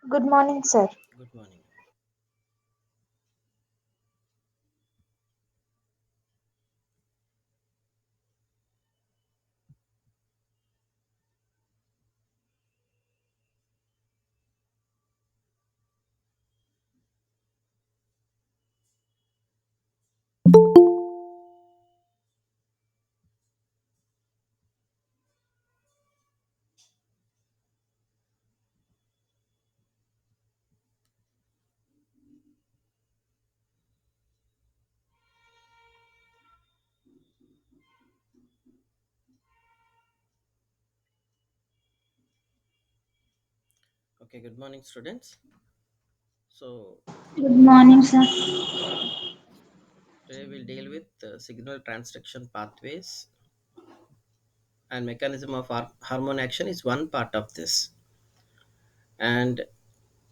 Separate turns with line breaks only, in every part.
Good morning, sir.
Good morning. Okay, good morning, students. So,
Good morning, sir.
today we'll deal with signal transduction pathways and mechanism of hormone action is one part of this. And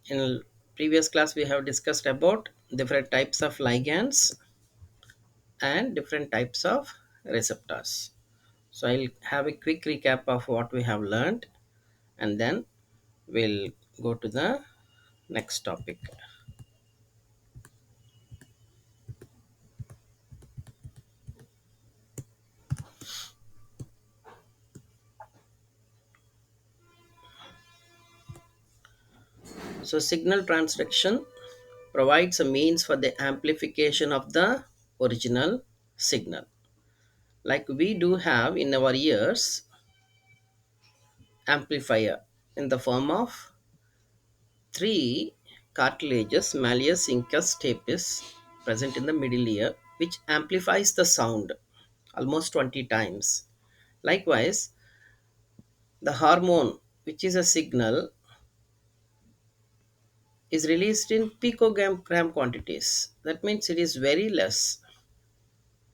in previous class, we have discussed about different types of ligands and different types of receptors. So, I'll have a quick recap of what we have learned and then we'll go to the next topic. So, signal transduction provides a means for the amplification of the original signal. Like we do have in our ears, amplifier in the form of three cartilages, malleus, incus, stapes, present in the middle ear, which amplifies the sound almost 20 times. Likewise, the hormone, which is a signal, is released in picogram quantities. That means it is very less,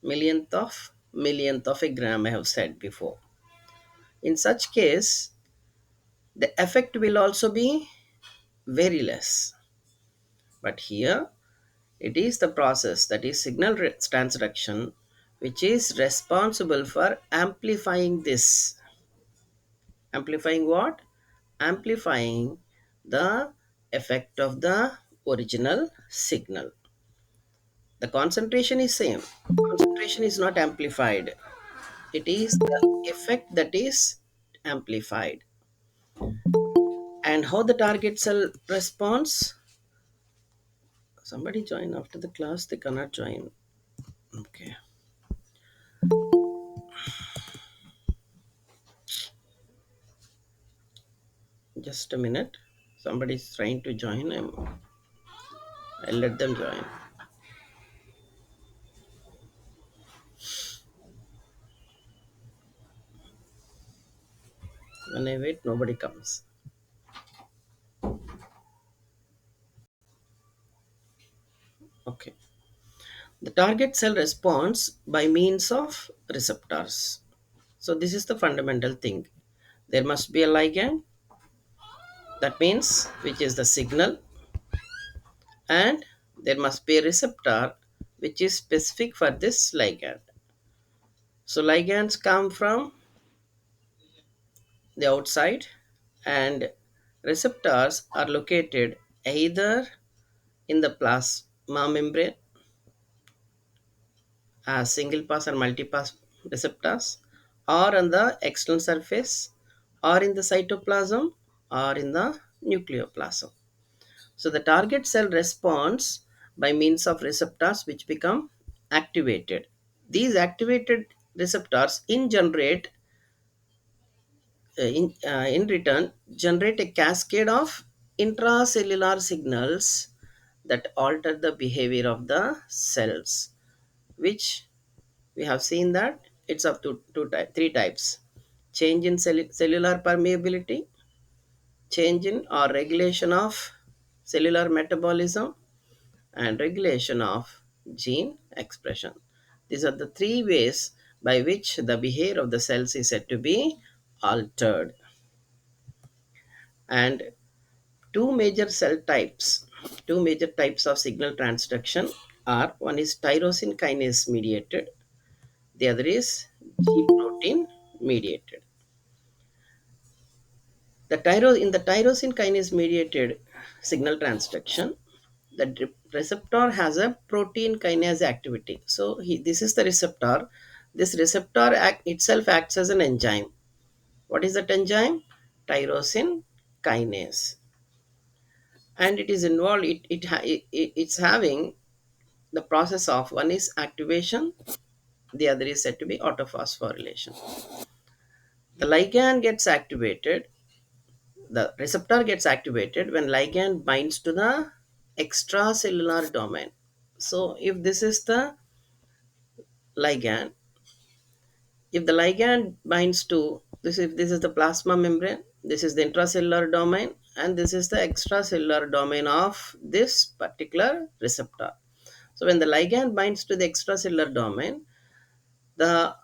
millionth of a gram I have said before. In such case, the effect will also be very less. But here it is the process, that is transduction, which is responsible for amplifying this. Amplifying what? Amplifying the effect of the original signal. The concentration is same. Concentration is not amplified. It is the effect that is amplified. And how the target cell responds? Somebody join after the class, they cannot join. Okay, just a minute. Somebody is trying to join. I'll let them join. When I wait, nobody comes. Okay. The target cell responds by means of receptors. So this is the fundamental thing. There must be a ligand, that means which is the signal, and there must be a receptor which is specific for this ligand. So ligands come from the outside and receptors are located either in the plasma membrane as single pass or multipass receptors, or on the external surface, or in the cytoplasm, or in the nucleoplasm. So the target cell responds by means of receptors which become activated. These activated receptors in return generate a cascade of intracellular signals that alter the behavior of the cells, which we have seen that it's up to three types: change in cellular permeability, change in or regulation of cellular metabolism, and regulation of gene expression. These are the three ways by which the behavior of the cells is said to be altered. And two major types of signal transduction are: one is tyrosine kinase mediated, the other is G protein mediated. In the tyrosine kinase mediated signal transduction, the receptor has a protein kinase activity. So this is the receptor. This receptor itself acts as an enzyme. What is that enzyme? Tyrosine kinase. And it is involved, it's having the process of, one is activation, the other is said to be autophosphorylation. The ligand gets activated, the receptor gets activated when ligand binds to the extracellular domain. So if this is the ligand, if the ligand binds to this, if this is the plasma membrane, this is the intracellular domain, and this is the extracellular domain of this particular receptor. So when the ligand binds to the extracellular domain, the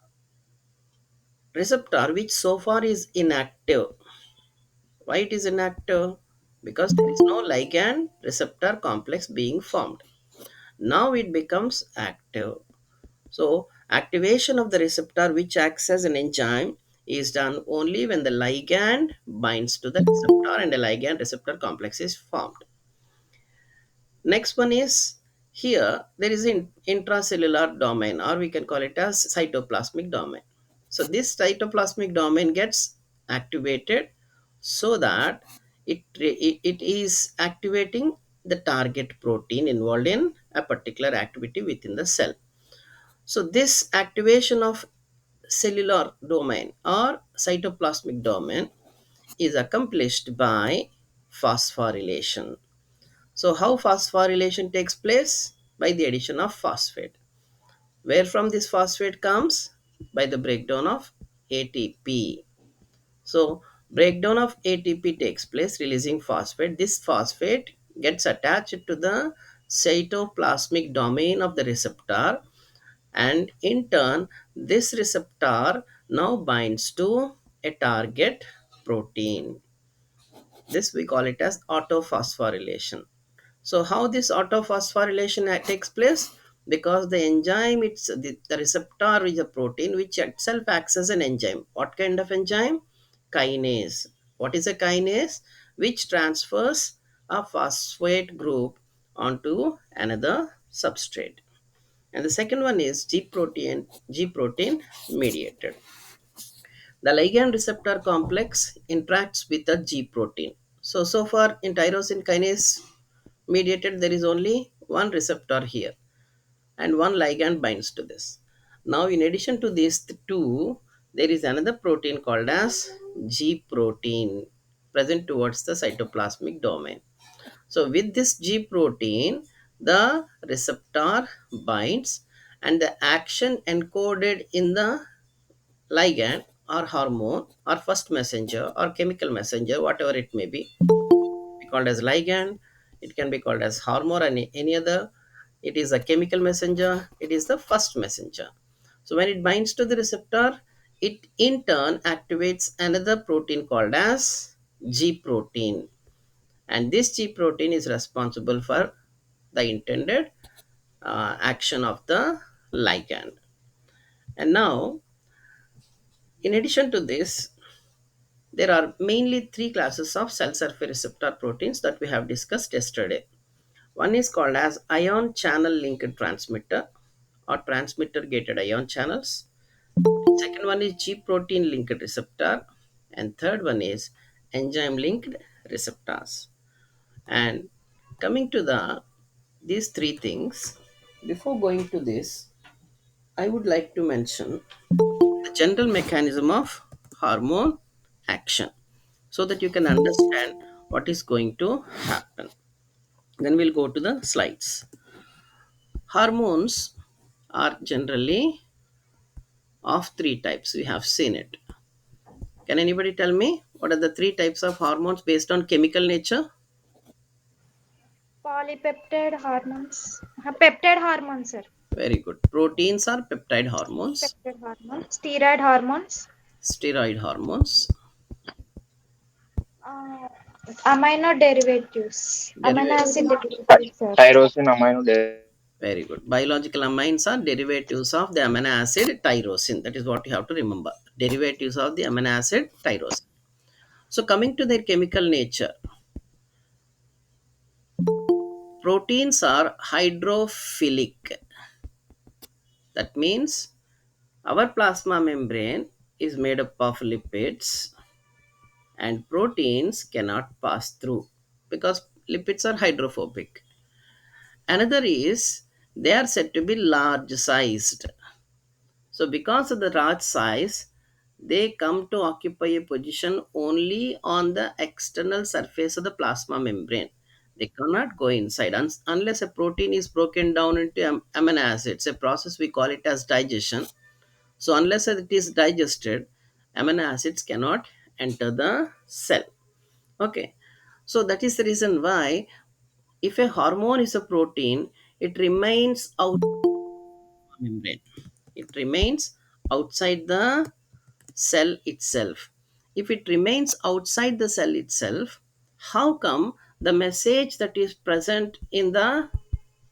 receptor, which so far is inactive, why it is inactive? Because there is no ligand receptor complex being formed. Now it becomes active. So activation of the receptor, which acts as an enzyme, is done only when the ligand binds to the receptor and the ligand receptor complex is formed. Next one is, here there is an intracellular domain, or we can call it as cytoplasmic domain. So this cytoplasmic domain gets activated so that it is activating the target protein involved in a particular activity within the cell. So this activation of cellular domain or cytoplasmic domain is accomplished by phosphorylation. So how phosphorylation takes place? By the addition of phosphate. Where from this phosphate comes? By the breakdown of ATP. So breakdown of ATP takes place releasing phosphate. This phosphate gets attached to the cytoplasmic domain of the receptor, and in turn this receptor now binds to a target protein. This we call it as autophosphorylation. So how this autophosphorylation takes place? Because the enzyme, it's the receptor is a protein which itself acts as an enzyme. What kind of enzyme? Kinase. What is a kinase? Which transfers a phosphate group onto another substrate. And the second one is G protein mediated. The ligand receptor complex interacts with the G protein. So far in tyrosine kinase mediated, there is only one receptor here and one ligand binds to this. Now, in addition to these two, there is another protein called as G protein present towards the cytoplasmic domain. So, with this G protein, the receptor binds, and the action encoded in the ligand or hormone or first messenger or chemical messenger, whatever it may be called as ligand, it can be called as hormone, and any other, it is a chemical messenger, it is the first messenger. So when it binds to the receptor, it in turn activates another protein called as G protein, and this G protein is responsible for the intended action of the ligand. And now, in addition to this, there are mainly three classes of cell surface receptor proteins that we have discussed yesterday. One is called as ion channel linked transmitter or transmitter gated ion channels. Second one is G protein linked receptor. And third one is enzyme linked receptors. And coming to these three things, before going to this, I would like to mention the general mechanism of hormone action so that you can understand what is going to happen. Then we'll go to the slides. Hormones are generally of three types. We have seen it. Can anybody tell me what are the three types of hormones based on chemical nature?
Polypeptide hormones. Peptide hormones, sir.
Very good. Proteins are peptide hormones,
Peptide hormones. Steroid hormones.
steroid hormones,
Uh, amino derivatives. Amino acid
derivatives.
derivatives, sir.
Tyrosine amino
Very good. Biological amines are derivatives of the amino acid tyrosine. That is what you have to remember. Derivatives of the amino acid tyrosine. So coming to their chemical nature, Proteins are hydrophilic. That means our plasma membrane is made up of lipids, and proteins cannot pass through because lipids are hydrophobic. Another is they are said to be large sized. So, because of the large size, they come to occupy a position only on the external surface of the plasma membrane. They cannot go inside unless a protein is broken down into amino acids, a process we call it as digestion. So, unless it is digested, amino acids cannot enter the cell. Okay, so that is the reason why if a hormone is a protein, it remains out membrane. It remains outside the cell itself. If it remains outside the cell itself, how come the message that is present in the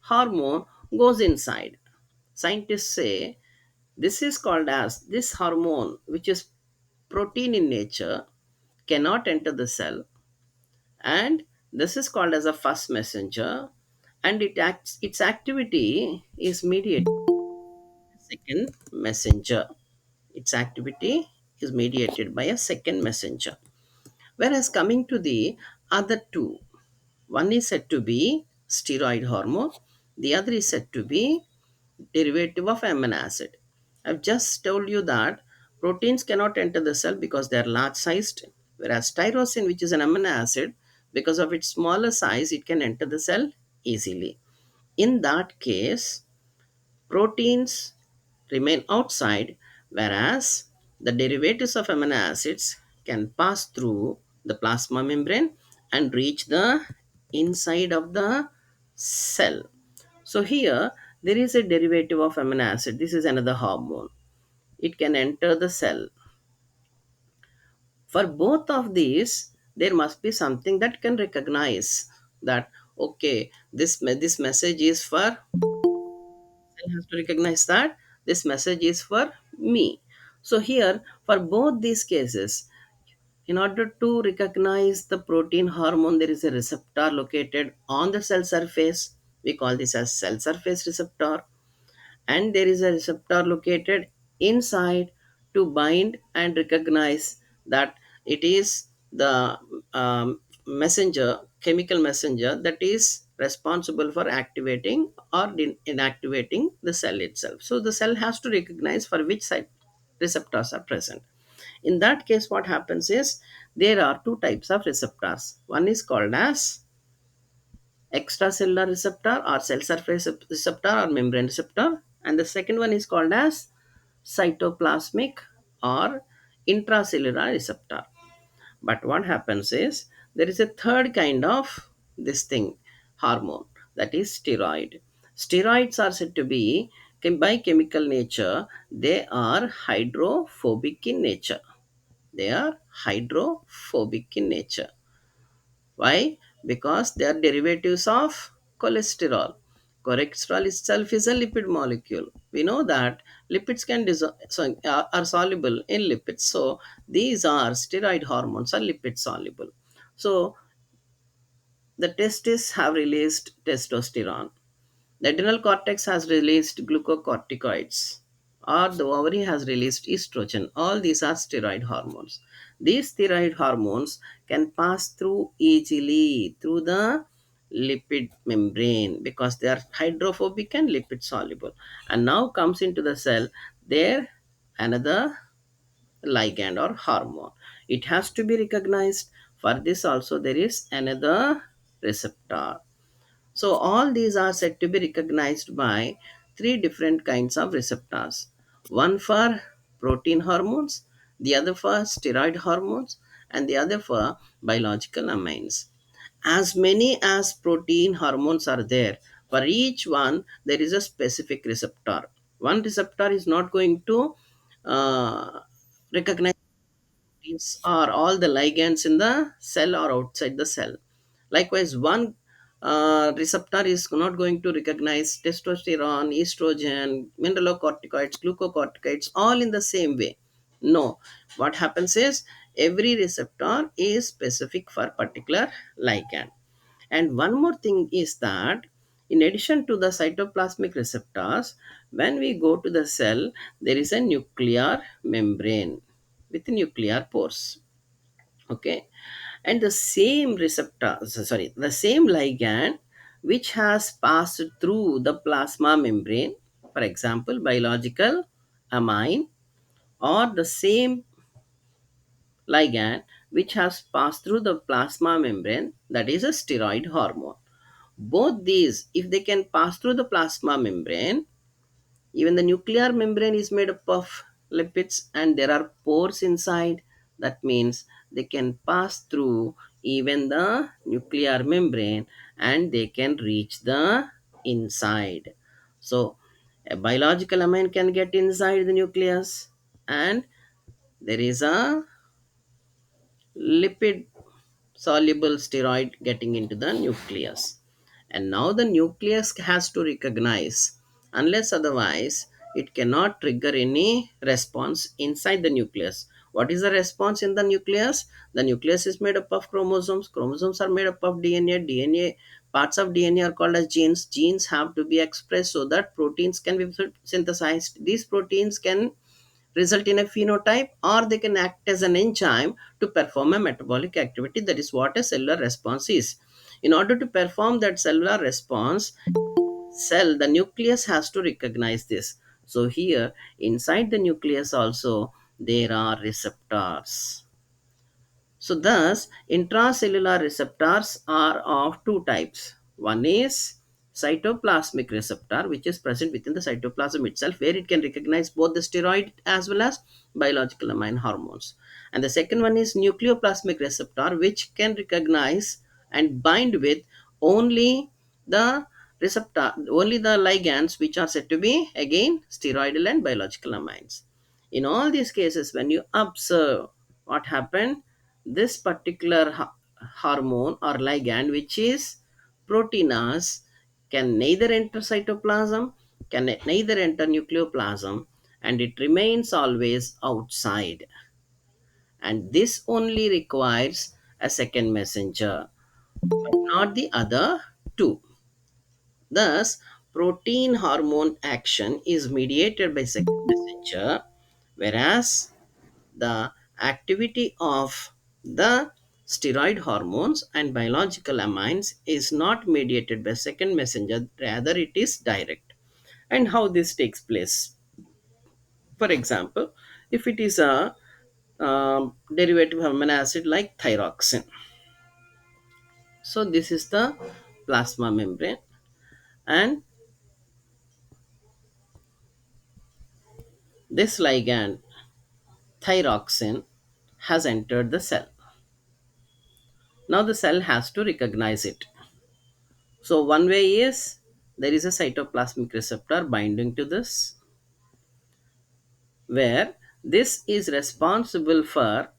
hormone goes inside? Scientists say this is called as this hormone, which is protein in nature, cannot enter the cell, and this is called as a first messenger, and its activity is mediated second messenger. Its activity is mediated by a second messenger. Whereas coming to the other two, one is said to be steroid hormone, the other is said to be derivative of amino acid. I've just told you that proteins cannot enter the cell because they are large sized, whereas tyrosine, which is an amino acid, because of its smaller size, it can enter the cell easily. In that case, proteins remain outside, whereas the derivatives of amino acids can pass through the plasma membrane and reach the inside of the cell. So, here there is a derivative of amino acid. This is another hormone. It can enter the cell. For both of these, there must be something that can recognize that okay, this message is for cell has to recognize that this message is for me. So here, for both these cases, in order to recognize the protein hormone, there is a receptor located on the cell surface. We call this as cell surface receptor, and there is a receptor located inside to bind and recognize that it is the messenger, chemical messenger, that is responsible for activating or inactivating the cell itself. So the cell has to recognize for which side receptors are present. In that case, what happens is there are two types of receptors. One is called as extracellular receptor or cell surface receptor or membrane receptor, and the second one is called as cytoplasmic or intracellular receptor. But what happens is there is a third kind of this thing hormone, that is steroid. Steroids are said to be by chemical nature, they are hydrophobic in nature. They are hydrophobic in nature. Why? Because they are derivatives of cholesterol. Cholesterol itself is a lipid molecule. We know that lipids are soluble in lipids. So these are steroid hormones are lipid soluble. So the testes have released testosterone. The adrenal cortex has released glucocorticoids, or the ovary has released estrogen. All these are steroid hormones. These steroid hormones can pass through easily through the lipid membrane because they are hydrophobic and lipid soluble. And now comes into the cell, there another ligand or hormone. It has to be recognized. For this also there is another receptor. So all these are said to be recognized by three different kinds of receptors. One for protein hormones, the other for steroid hormones, and the other for biological amines. As many as protein hormones are there, for each one there is a specific receptor. One receptor is not going to recognize proteins or all the ligands in the cell or outside the cell. Likewise, one receptor is not going to recognize testosterone, estrogen, mineralocorticoids, glucocorticoids, all in the same way. No, what happens is every receptor is specific for particular ligand. And one more thing is that in addition to the cytoplasmic receptors, when we go to the cell, there is a nuclear membrane with nuclear pores. Okay, and the same receptor, sorry, the same ligand which has passed through the plasma membrane, for example, biological amine, or the same ligand which has passed through the plasma membrane, that is a steroid hormone. Both these, if they can pass through the plasma membrane, even the nuclear membrane is made up of lipids and there are pores inside. That means they can pass through even the nuclear membrane and they can reach the inside. So, a biological amine can get inside the nucleus, and there is a lipid soluble steroid getting into the nucleus. And now the nucleus has to recognize, unless otherwise, it cannot trigger any response inside the nucleus. What is the response in the nucleus? The nucleus is made up of chromosomes. Chromosomes are made up of DNA. DNA, parts of DNA are called as genes. Genes have to be expressed so that proteins can be synthesized. These proteins can result in a phenotype, or they can act as an enzyme to perform a metabolic activity. That is what a cellular response is. In order to perform that cellular response, the nucleus has to recognize this. So here inside the nucleus also there are receptors. So, thus, intracellular receptors are of two types. One is cytoplasmic receptor, which is present within the cytoplasm itself, where it can recognize both the steroid as well as biological amine hormones. And the second one is nucleoplasmic receptor, which can recognize and bind with only the only the ligands which are said to be again steroidal and biological amines. In all these cases, when you observe what happened, this particular hormone or ligand, which is proteinase, can neither enter cytoplasm, can neither enter nucleoplasm, and it remains always outside. And this only requires a second messenger, but not the other two. Thus, protein hormone action is mediated by second messenger, whereas the activity of the steroid hormones and biological amines is not mediated by second messenger, rather it is direct. And how this takes place? For example, if it is a derivative amino acid like thyroxine, so this is the plasma membrane, and this ligand thyroxine has entered the cell. Now the cell has to recognize it. So one way is there is a cytoplasmic receptor binding to this, where this is responsible for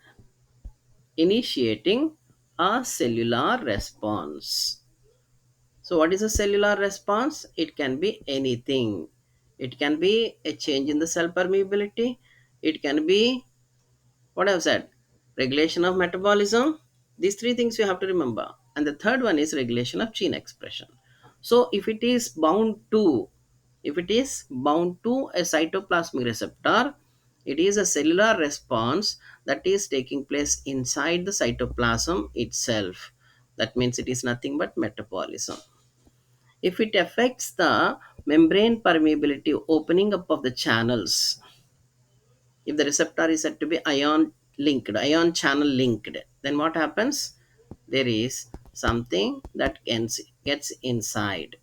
initiating a cellular response. So what is a cellular response? It can be anything. It can be a change in the cell permeability. It can be what I've said, regulation of metabolism. These three things you have to remember. And the third one is regulation of gene expression. So if it is bound to a cytoplasmic receptor, it is a cellular response that is taking place inside the cytoplasm itself. That means it is nothing but metabolism. If it affects the membrane permeability, opening up of the channels, if the receptor is said to be ion channel linked, then what happens? There is something that gets inside.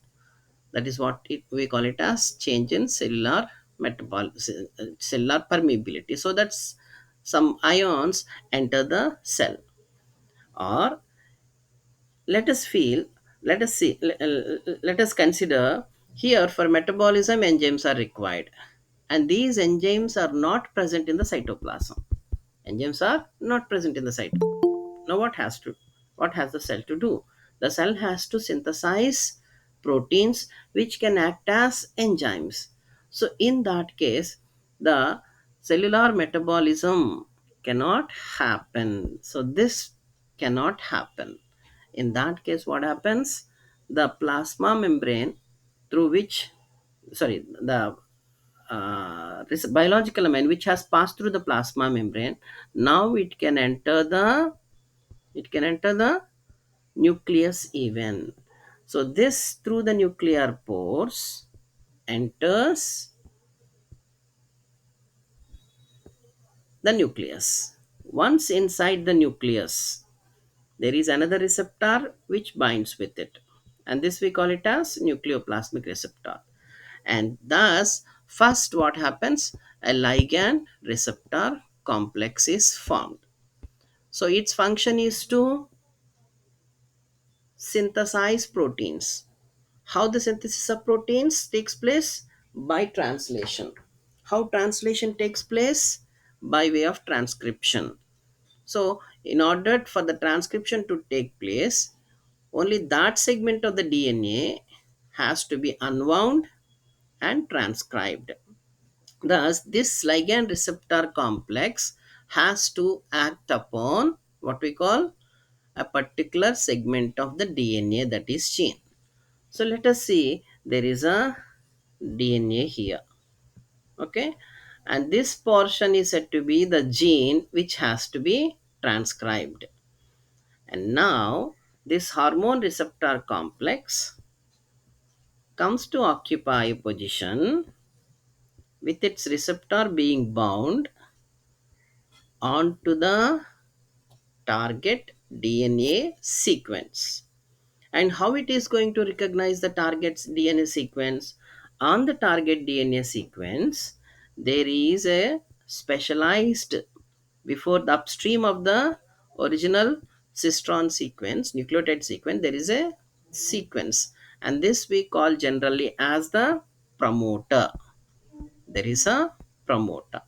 That is what we call it as change in cellular permeability. So that's some ions enter the cell. Or let us feel, let us see, let us consider here for metabolism enzymes are required, and these enzymes are not present in the cytoplasm. Enzymes are not present in the cytoplasm. Now what has the cell to do? The cell has to synthesize proteins which can act as enzymes. So in that case, the cellular metabolism cannot happen. So this cannot happen. In that case, what happens? The plasma membrane through which, sorry, the this biological amine which has passed through the plasma membrane, now it can enter the nucleus even. So this through the nuclear pores enters the nucleus. Once inside the nucleus, there is another receptor which binds with it, and this we call it as nucleoplasmic receptor. And thus, first what happens? A ligand receptor complex is formed. So its function is to synthesize proteins. How the synthesis of proteins takes place? By translation. How translation takes place? By way of transcription. So, in order for the transcription to take place, only that segment of the DNA has to be unwound and transcribed. Thus, this ligand receptor complex has to act upon what we call a particular segment of the DNA, that is gene. So, let us see, there is a DNA here. Okay, and this portion is said to be the gene which has to be transcribed. And now, this hormone receptor complex comes to occupy a position with its receptor being bound onto the target DNA sequence. And how it is going to recognize the target's DNA sequence? On the target DNA sequence, there is a specialized, before the upstream of the original cistron sequence, nucleotide sequence, there is a sequence, and this we call generally as the promoter. There is a promoter,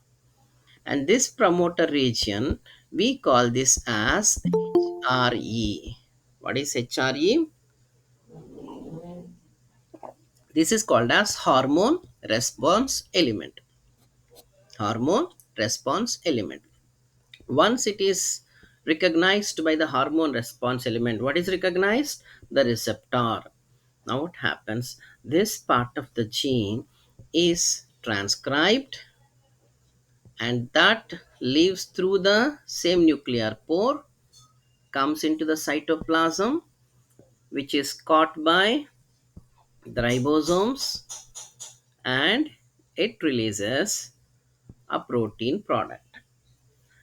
and this promoter region we call this as HRE. What is HRE? This is called as hormone response element. Hormone response element. Once it is recognized by the hormone response element, what is recognized? The receptor. Now what happens? This part of the gene is transcribed, and that leaves through the same nuclear pore, comes into the cytoplasm, which is caught by the ribosomes, and it releases a protein product.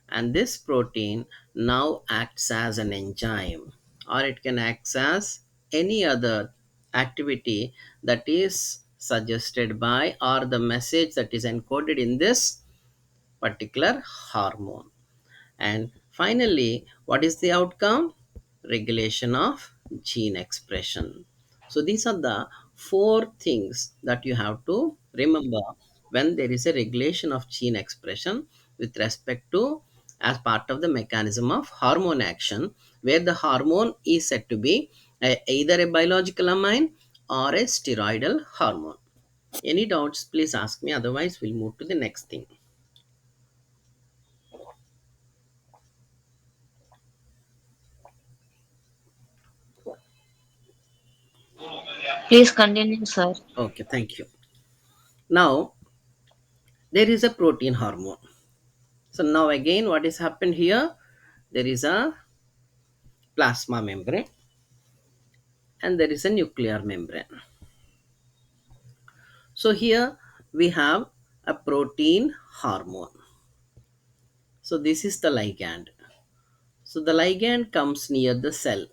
And this protein now acts as an enzyme, or it can act as any other activity that is suggested by, or the message that is encoded in this particular hormone. And finally, what is the outcome? Regulation of gene expression. So these are the four things that you have to remember when there is a regulation of gene expression with respect to, as part of the mechanism of hormone action, where the hormone is said to be either a biological amine or a steroidal hormone. Any doubts, please ask me, otherwise we'll move to the next thing.
Please continue, sir.
Okay, thank you. Now, there is a protein hormone. So now again, what has happened here? There is a plasma membrane and there is a nuclear membrane. So here we have a protein hormone. So this is the ligand. So the ligand comes near the cell,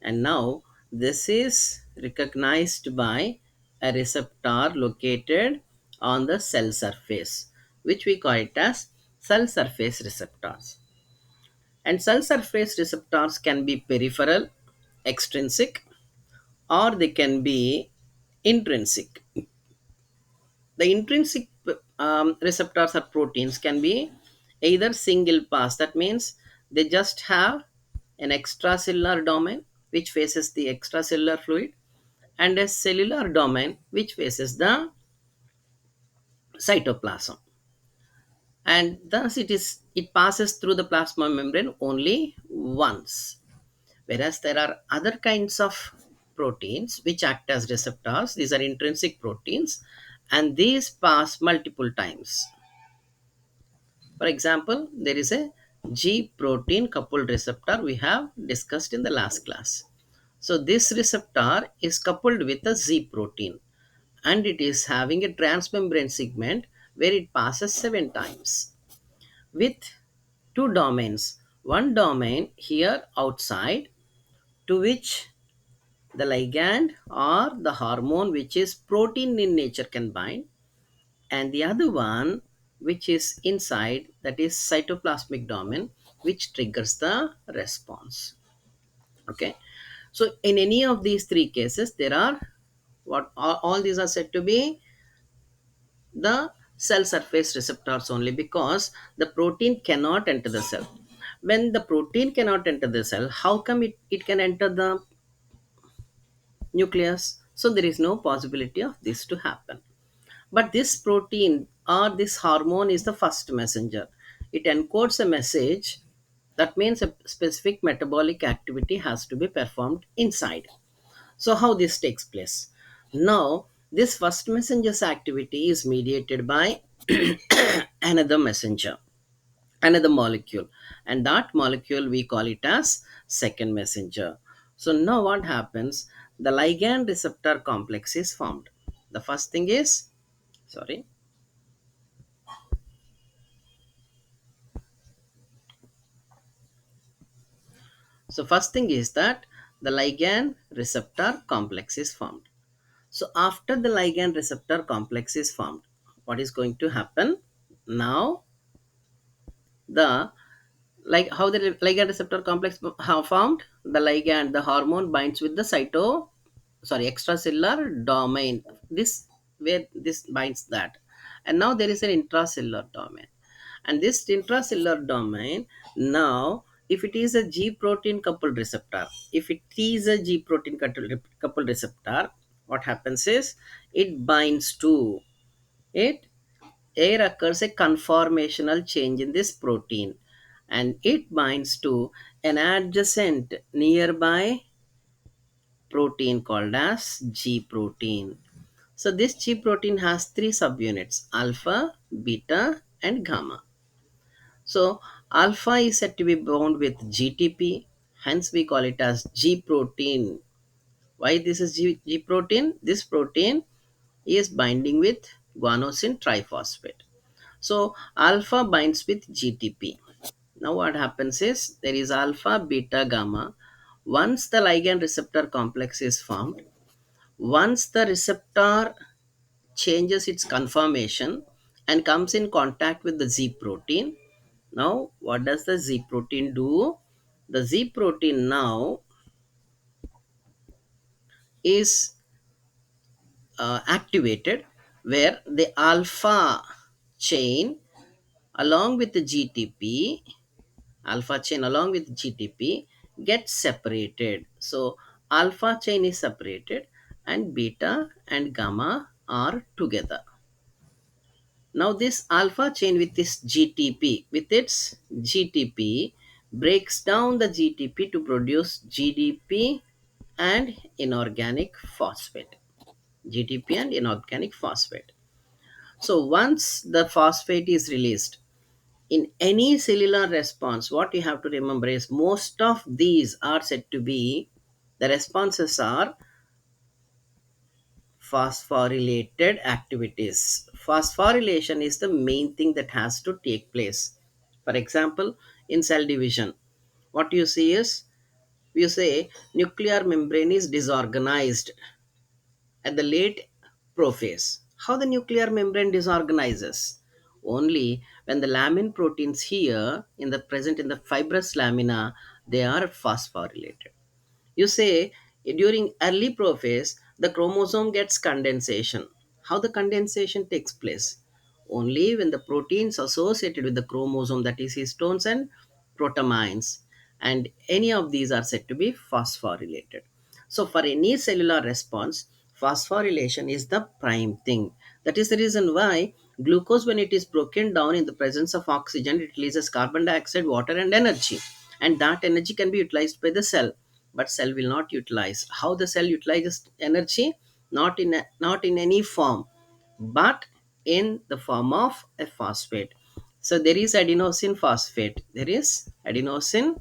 and now this is recognized by a receptor located on the cell surface, which we call it as cell surface receptors. And cell surface receptors can be peripheral, extrinsic, or they can be intrinsic. The intrinsic receptors or proteins can be either single pass, that means they just have an extracellular domain which faces the extracellular fluid, and a cellular domain which faces the cytoplasm, and thus it passes through the plasma membrane only once. Whereas there are other kinds of proteins which act as receptors. These are intrinsic proteins, and these pass multiple times. For example, there is a G protein coupled receptor we have discussed in the last class. So this receptor is coupled with a Z protein, and it is having a transmembrane segment where it passes 7 times with two domains. One domain here outside, to which the ligand or the hormone which is protein in nature can bind, and the other one which is inside, that is cytoplasmic domain, which triggers the response. Okay, so in any of these three cases there are what all these are said to be the cell surface receptors only, because the protein cannot enter the cell. When the protein cannot enter the cell, how come it can enter the nucleus? So there is no possibility of this to happen. But this protein or this hormone is the first messenger. It encodes a message. That means a specific metabolic activity has to be performed inside. So, how this takes place? Now, this first messenger's activity is mediated by another messenger, another molecule, and that molecule we call it as second messenger. So, now what happens? The ligand receptor complex is formed. The first thing is, sorry, so first thing is that the ligand receptor complex is formed. So after the ligand receptor complex is formed, what is going to happen? Now the like how the ligand receptor complex have formed, the ligand, the hormone binds with the extracellular domain. This where this binds that, and now there is an intracellular domain, and this intracellular domain now, if it is a G protein coupled receptor, if it is a G protein coupled receptor, what happens is it binds to it. There occurs a conformational change in this protein, and it binds to an adjacent nearby protein called as G protein. So this G protein has three subunits: alpha, beta, and gamma. So alpha is said to be bound with GTP, hence we call it as G protein. Why this is G protein? This protein is binding with guanosine triphosphate. So alpha binds with GTP. Now what happens is there is alpha, beta, gamma. Once the ligand receptor complex is formed, once the receptor changes its conformation and comes in contact with the Z protein, now what does the Z protein do? The Z protein now is activated, where the alpha chain along with the GTP, alpha chain along with GTP gets separated. So alpha chain is separated and beta and gamma are together. Now this alpha chain with this GTP, with its GTP, breaks down the GTP to produce GDP and inorganic phosphate. GTP and inorganic phosphate. So once the phosphate is released, in any cellular response, what you have to remember is most of these are said to be, the responses are phosphorylated activities. Phosphorylation is the main thing that has to take place. For example, in cell division, what you see is, you say nuclear membrane is disorganized at the late prophase. How the nuclear membrane disorganizes? Only when the lamin proteins here in the present in the fibrous lamina, they are phosphorylated. You say during early prophase, the chromosome gets condensation. How the condensation takes place? Only when the proteins associated with the chromosome, that is histones and protamines, and any of these are said to be phosphorylated. So for any cellular response, phosphorylation is the prime thing. That is the reason why glucose, when it is broken down in the presence of oxygen, it releases carbon dioxide, water, and energy, and that energy can be utilized by the cell. but cell will not utilize. How the cell utilizes energy? Not in any form, but in the form of a phosphate. So there is adenosine phosphate, there is adenosine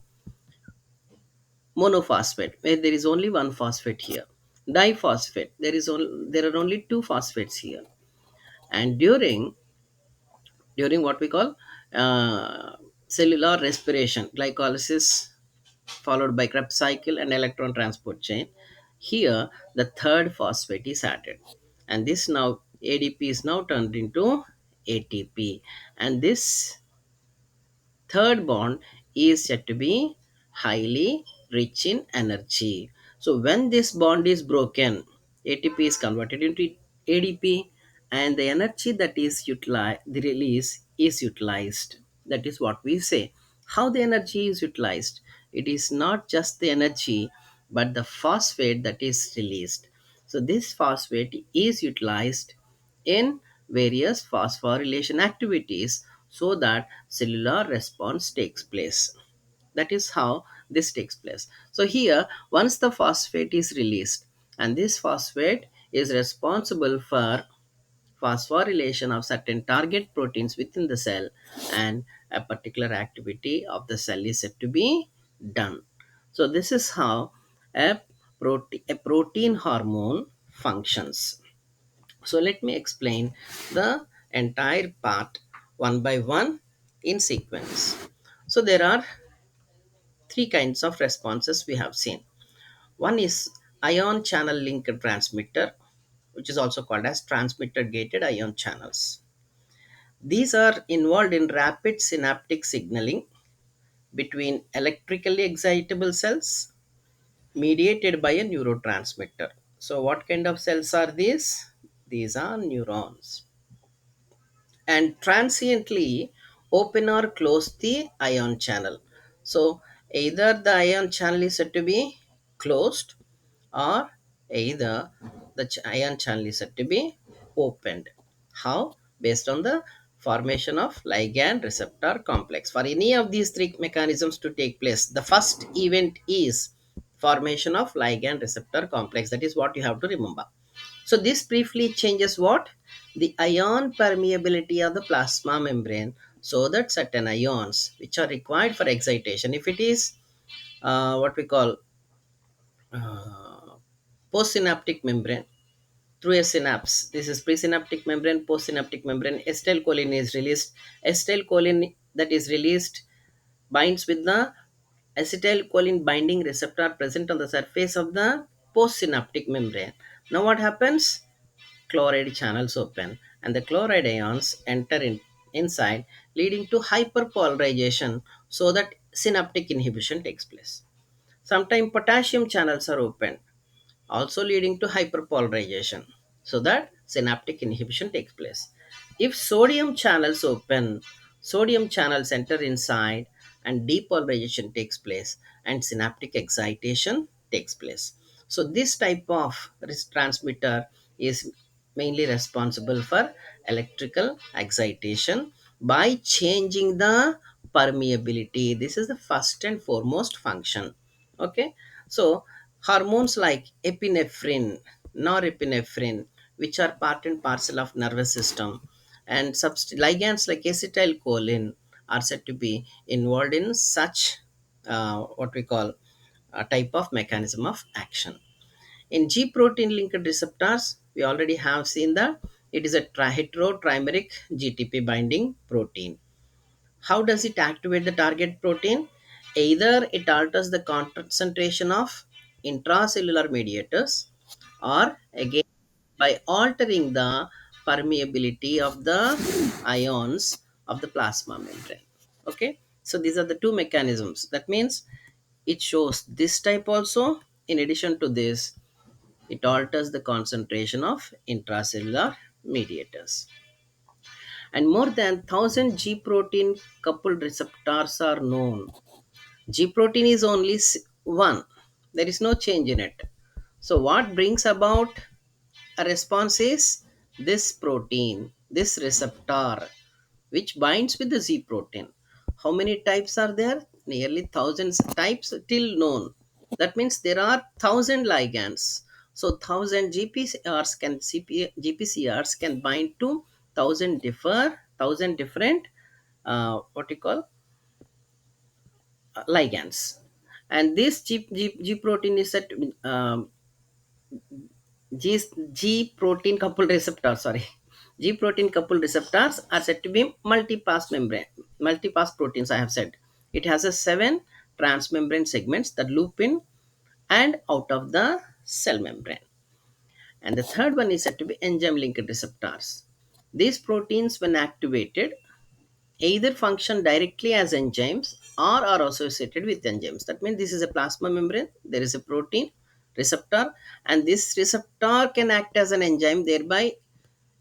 monophosphate, where there is only one phosphate here. Diphosphate, there are only two phosphates here. And during what we call cellular respiration, glycolysis followed by Krebs cycle and electron transport chain, here the third phosphate is added, and this now ADP is now turned into ATP, and this third bond is said to be highly rich in energy. So when this bond is broken, ATP is converted into ADP, and the energy that is utilized, the release is utilized. That is what we say. How the energy is utilized? It is not just the energy, but the phosphate that is released. So this phosphate is utilized in various phosphorylation activities so that cellular response takes place. That is how this takes place. So here, once the phosphate is released, and this phosphate is responsible for phosphorylation of certain target proteins within the cell, and a particular activity of the cell is said to be done. So this is how a protein hormone functions. So let me explain the entire part one by one in sequence. So there are three kinds of responses we have seen. One is ion channel link transmitter, which is also called as transmitter gated ion channels. These are involved in rapid synaptic signaling between electrically excitable cells mediated by a neurotransmitter. So what kind of cells are these? These are neurons. And transiently open or close the ion channel. So either the ion channel is said to be closed, or either the ion channel is said to be opened. How? Based on the formation of ligand receptor complex. For any of these three mechanisms to take place, the first event is formation of ligand receptor complex. That is what you have to remember. So this briefly changes what? The ion permeability of the plasma membrane, so that certain ions which are required for excitation, if it is what we call uh, postsynaptic membrane, through a synapse. This is presynaptic membrane, postsynaptic membrane. Acetylcholine is released. Acetylcholine that is released binds with the acetylcholine binding receptor present on the surface of the postsynaptic membrane. Now what happens? Chloride channels open, and the chloride ions enter inside, leading to hyperpolarization so that synaptic inhibition takes place. Sometimes potassium channels are open, also leading to hyperpolarization so that synaptic inhibition takes place. If sodium channels open, sodium channels enter inside, and depolarization takes place, and synaptic excitation takes place. So this type of transmitter is mainly responsible for electrical excitation by changing the permeability. This is the first and foremost function. Okay, so hormones like epinephrine, norepinephrine, which are part and parcel of nervous system, and ligands like acetylcholine are said to be involved in such what we call a type of mechanism of action. In G protein linked receptors, we already have seen that it is a heterotrimeric GTP binding protein. How does it activate the target protein? Either it alters the concentration of intracellular mediators, or again by altering the permeability of the ions of the plasma membrane. Okay, so these are the two mechanisms. That means it shows this type also. In addition to this, it alters the concentration of intracellular mediators. And more than 1000 G protein coupled receptors are known. G protein is only one, there is no change in it. So, what brings about a response is this protein, this receptor, which binds with the Z protein. How many types are there? Nearly thousands types till known. That means there are 1,000 ligands. So 1,000 GPCRs can bind to 1,000 different what you call ligands. And this G protein is said to be, G protein coupled receptors, sorry. G protein coupled receptors are said to be multipass proteins, I have said. It has a 7 transmembrane segments that loop in and out of the cell membrane. And the third one is said to be enzyme linked receptors. These proteins, when activated, either function directly as enzymes or are associated with enzymes. That means this is a plasma membrane, there is a protein receptor, and this receptor can act as an enzyme, thereby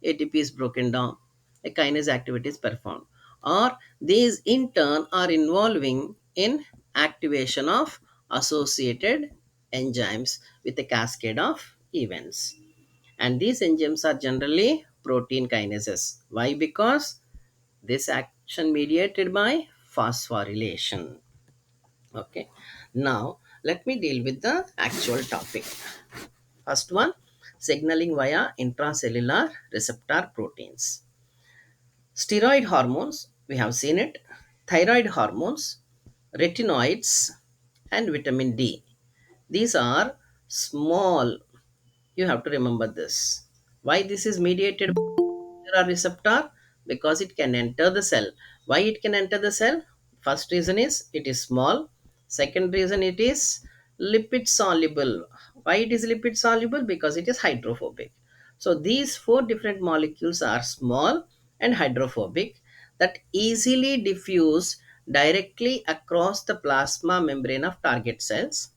ATP is broken down, a kinase activity is performed. Or these in turn are involving in activation of associated enzymes with a cascade of events. And these enzymes are generally protein kinases. Why? Because this action mediated by phosphorylation. Okay. Now let me deal with the actual topic. First one, signaling via intracellular receptor proteins. Steroid hormones, we have seen it, thyroid hormones, retinoids, and vitamin D. These are small. You have to remember this. Why this is mediated by receptor? Because it can enter the cell. Why it can enter the cell? First reason is it is small. Second reason, it is lipid soluble. Why it is lipid soluble? Because it is hydrophobic. So these four different molecules are small and hydrophobic that easily diffuse directly across the plasma membrane of target cells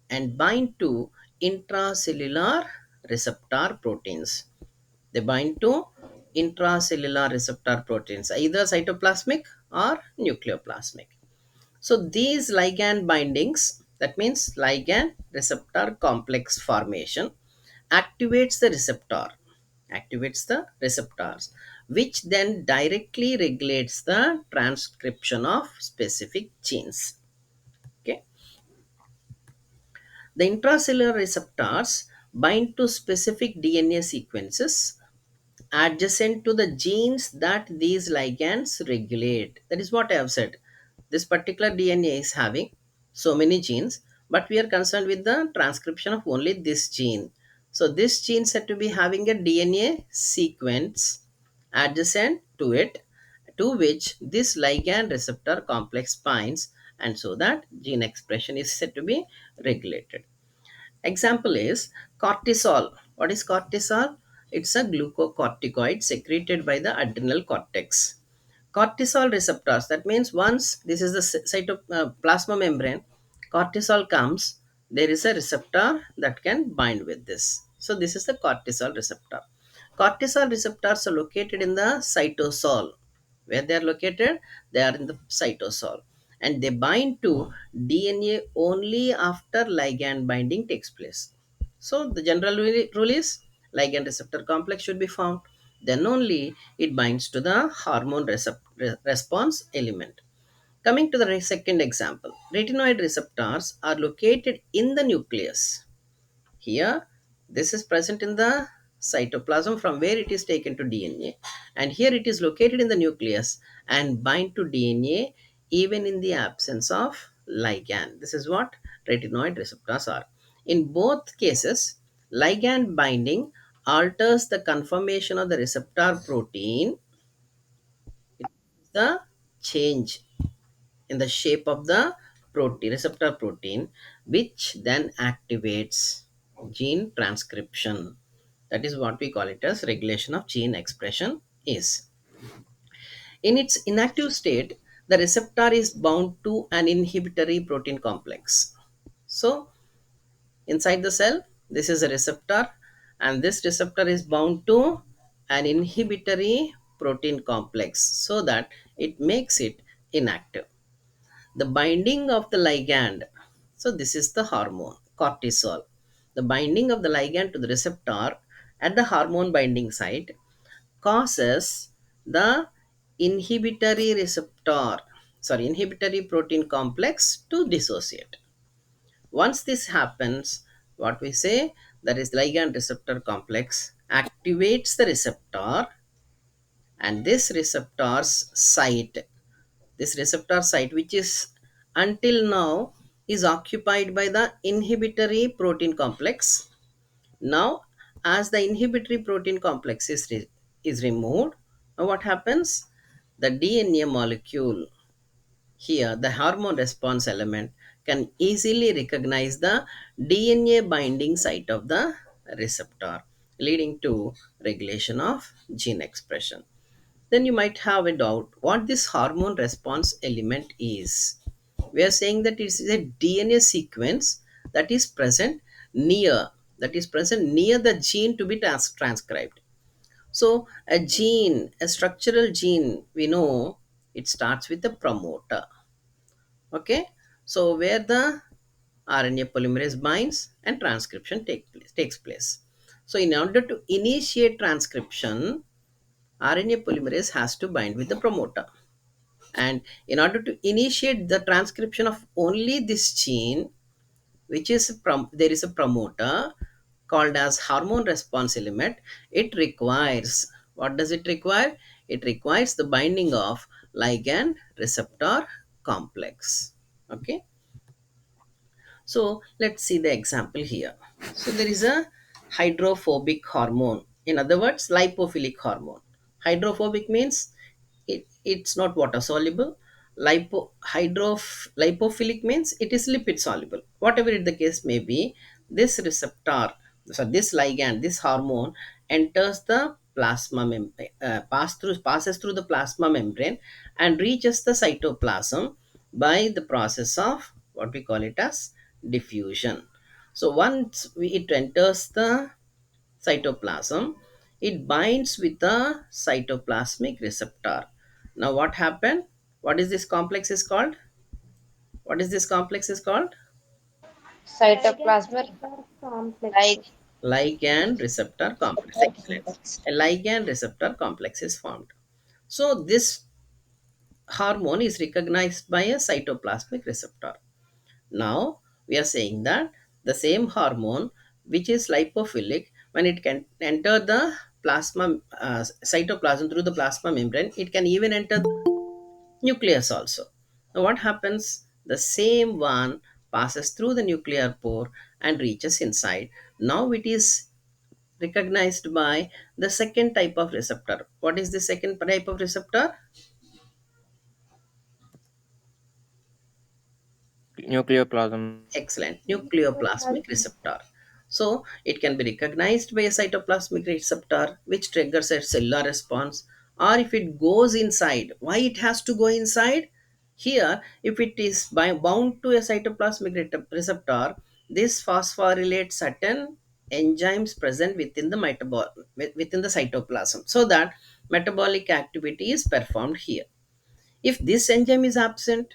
and bind to intracellular receptor proteins. They bind to intracellular receptor proteins, either cytoplasmic or nucleoplasmic. So these ligand bindings, that means ligand receptor complex formation, activates the receptor, activates the receptors, which then directly regulates the transcription of specific genes. Okay. The intracellular receptors bind to specific DNA sequences adjacent to the genes that these ligands regulate. That is what I have said. This particular DNA is having so many genes, but we are concerned with the transcription of only this gene. So this gene said to be having a DNA sequence adjacent to it, to which this ligand receptor complex binds, and so that gene expression is said to be regulated. Example is cortisol. What is cortisol? It's a glucocorticoid secreted by the adrenal cortex. Cortisol receptors, that means once this is the cytoplasma membrane, cortisol comes, there is a receptor that can bind with this. So this is the cortisol receptor. Cortisol receptors are located in the cytosol. Where they are located? They are in the cytosol. And they bind to DNA only after ligand binding takes place. So the general rule is ligand receptor complex should be found. Then only it binds to the hormone response element. Coming to the second example, retinoid receptors are located in the nucleus. Here, this is present in the cytoplasm from where it is taken to DNA, and here it is located in the nucleus and bind to DNA even in the absence of ligand. This is what retinoid receptors are. In both cases, ligand binding alters the conformation of the receptor protein. It is the change in the shape of the protein, receptor protein, which then activates gene transcription. That is what we call it as regulation of gene expression is. In its inactive state, the receptor is bound to an inhibitory protein complex. So inside the cell, this is a receptor, and this receptor is bound to an inhibitory protein complex so that it makes it inactive. The binding of the ligand, so this is the hormone cortisol. The binding of the ligand to the receptor at the hormone binding site causes the inhibitory protein complex to dissociate. Once this happens, what we say, that is ligand receptor complex activates the receptor, and this receptor site which is until now is occupied by the inhibitory protein complex. Now, as the inhibitory protein complex is removed, now what happens? The DNA molecule here, the hormone response element, can easily recognize the DNA binding site of the receptor, leading to regulation of gene expression. Then you might have a doubt what this hormone response element is. We are saying that it is a DNA sequence that is present near near the gene to be transcribed. So a gene, a structural gene, we know it starts with a promoter. Okay, so where the RNA polymerase binds and transcription takes place. So in order to initiate transcription, RNA polymerase has to bind with the promoter. And in order to initiate the transcription of only this gene, which is there is a promoter called as hormone response element, it requires, what does it require? It requires the binding of ligand receptor complex. Okay, so let's see the example here. So there is a hydrophobic hormone. In other words, lipophilic hormone. Hydrophobic means it's not water soluble. Lipophilic means it is lipid soluble. Whatever it the case may be, this receptor, so this ligand, this hormone enters the plasma membrane, passes through the plasma membrane and reaches the cytoplasm by the process of what we call it as diffusion. So once it enters the cytoplasm, it binds with the cytoplasmic receptor. Now what happened? What is this complex is called? What is this complex is called?
Ligand
Cytoplasmic
receptor complex.
like
Ligand receptor complex. Excellent. A ligand receptor complex is formed. So this hormone is recognized by a cytoplasmic receptor. Now we are saying that the same hormone which is lipophilic, when it can enter the plasma cytoplasm through the plasma membrane, it can even enter the nucleus also. Now what happens? The same one passes through the nuclear pore and reaches inside. Now it is recognized by the second type of receptor. What is the second type of receptor?
nucleoplasm.
Excellent. Nucleoplasmic receptor. So it can be recognized by a cytoplasmic receptor, which triggers a cellular response. Or if it goes inside, why it has to go inside? Here, if it is bound to a cytoplasmic receptor, this phosphorylates certain enzymes present within the within the cytoplasm, so that metabolic activity is performed here. If this enzyme is absent,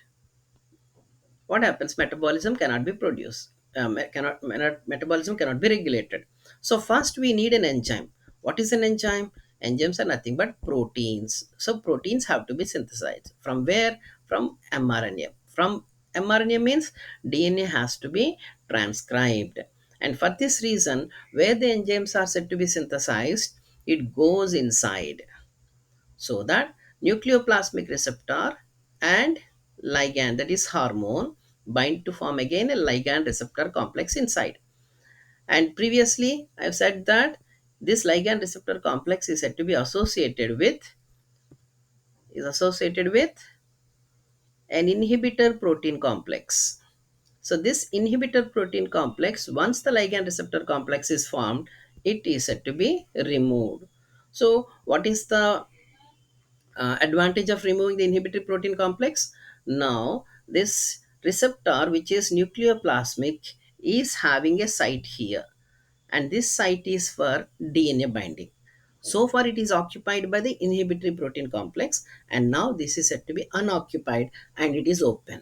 what happens? Metabolism cannot be produced, metabolism cannot be regulated. So first we need an enzyme. What is an enzyme? Enzymes are nothing but proteins. So proteins have to be synthesized from where? From mRNA. From mRNA means DNA has to be transcribed, and for this reason, where the enzymes are said to be synthesized, it goes inside, so that nucleoplasmic receptor and ligand, that is hormone, bind to form again a ligand receptor complex inside. And previously I've said that this ligand receptor complex is said to be associated with an inhibitor protein complex. So this inhibitor protein complex, once the ligand receptor complex is formed, it is said to be removed. So what is the advantage of removing the inhibitory protein complex? Now, this receptor, which is nucleoplasmic, is having a site here, and this site is for DNA binding. So far, it is occupied by the inhibitory protein complex, and now this is said to be unoccupied and it is open.